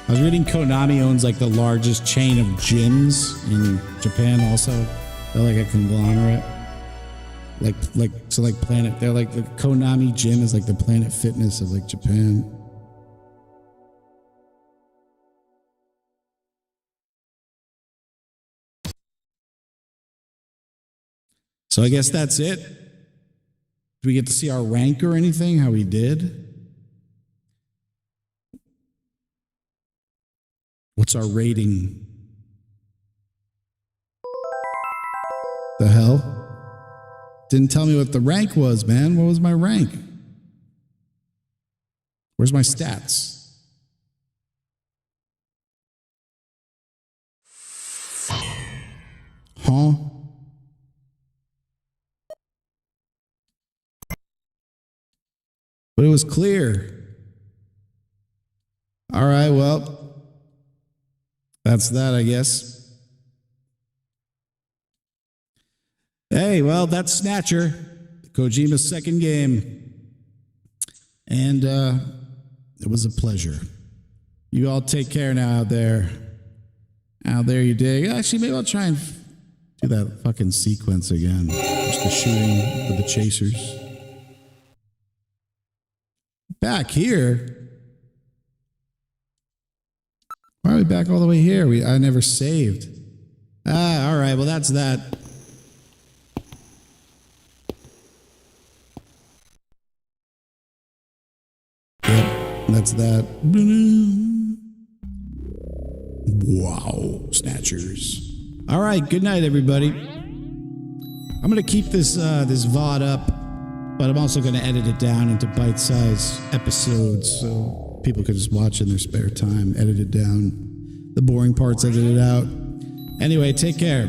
I was reading Konami owns like the largest chain of gyms in Japan also. They're like a conglomerate. Like Planet, they're like the Konami gym is like the Planet Fitness of like Japan. So I guess that's it. Do we get to see our rank or anything? How we did? What's our rating? The hell? Didn't tell me what the rank was, man. What was my rank? Where's my stats? Huh? But it was clear. All right, well, that's that, I guess. Hey, well, that's Snatcher, Kojima's second game. And it was a pleasure. You all take care now out there. Out there you dig. Actually, maybe I'll try and do that fucking sequence again. Just the shooting with the chasers. Back here? Why are we back all the way here? I never saved. Ah, all right. Well, that's that. Yep, that's that. Wow, Snatchers. All right, good night, everybody. I'm gonna keep this VOD up. But I'm also going to edit it down into bite-sized episodes so people can just watch in their spare time, edit it down. The boring parts edited out. Anyway, take care.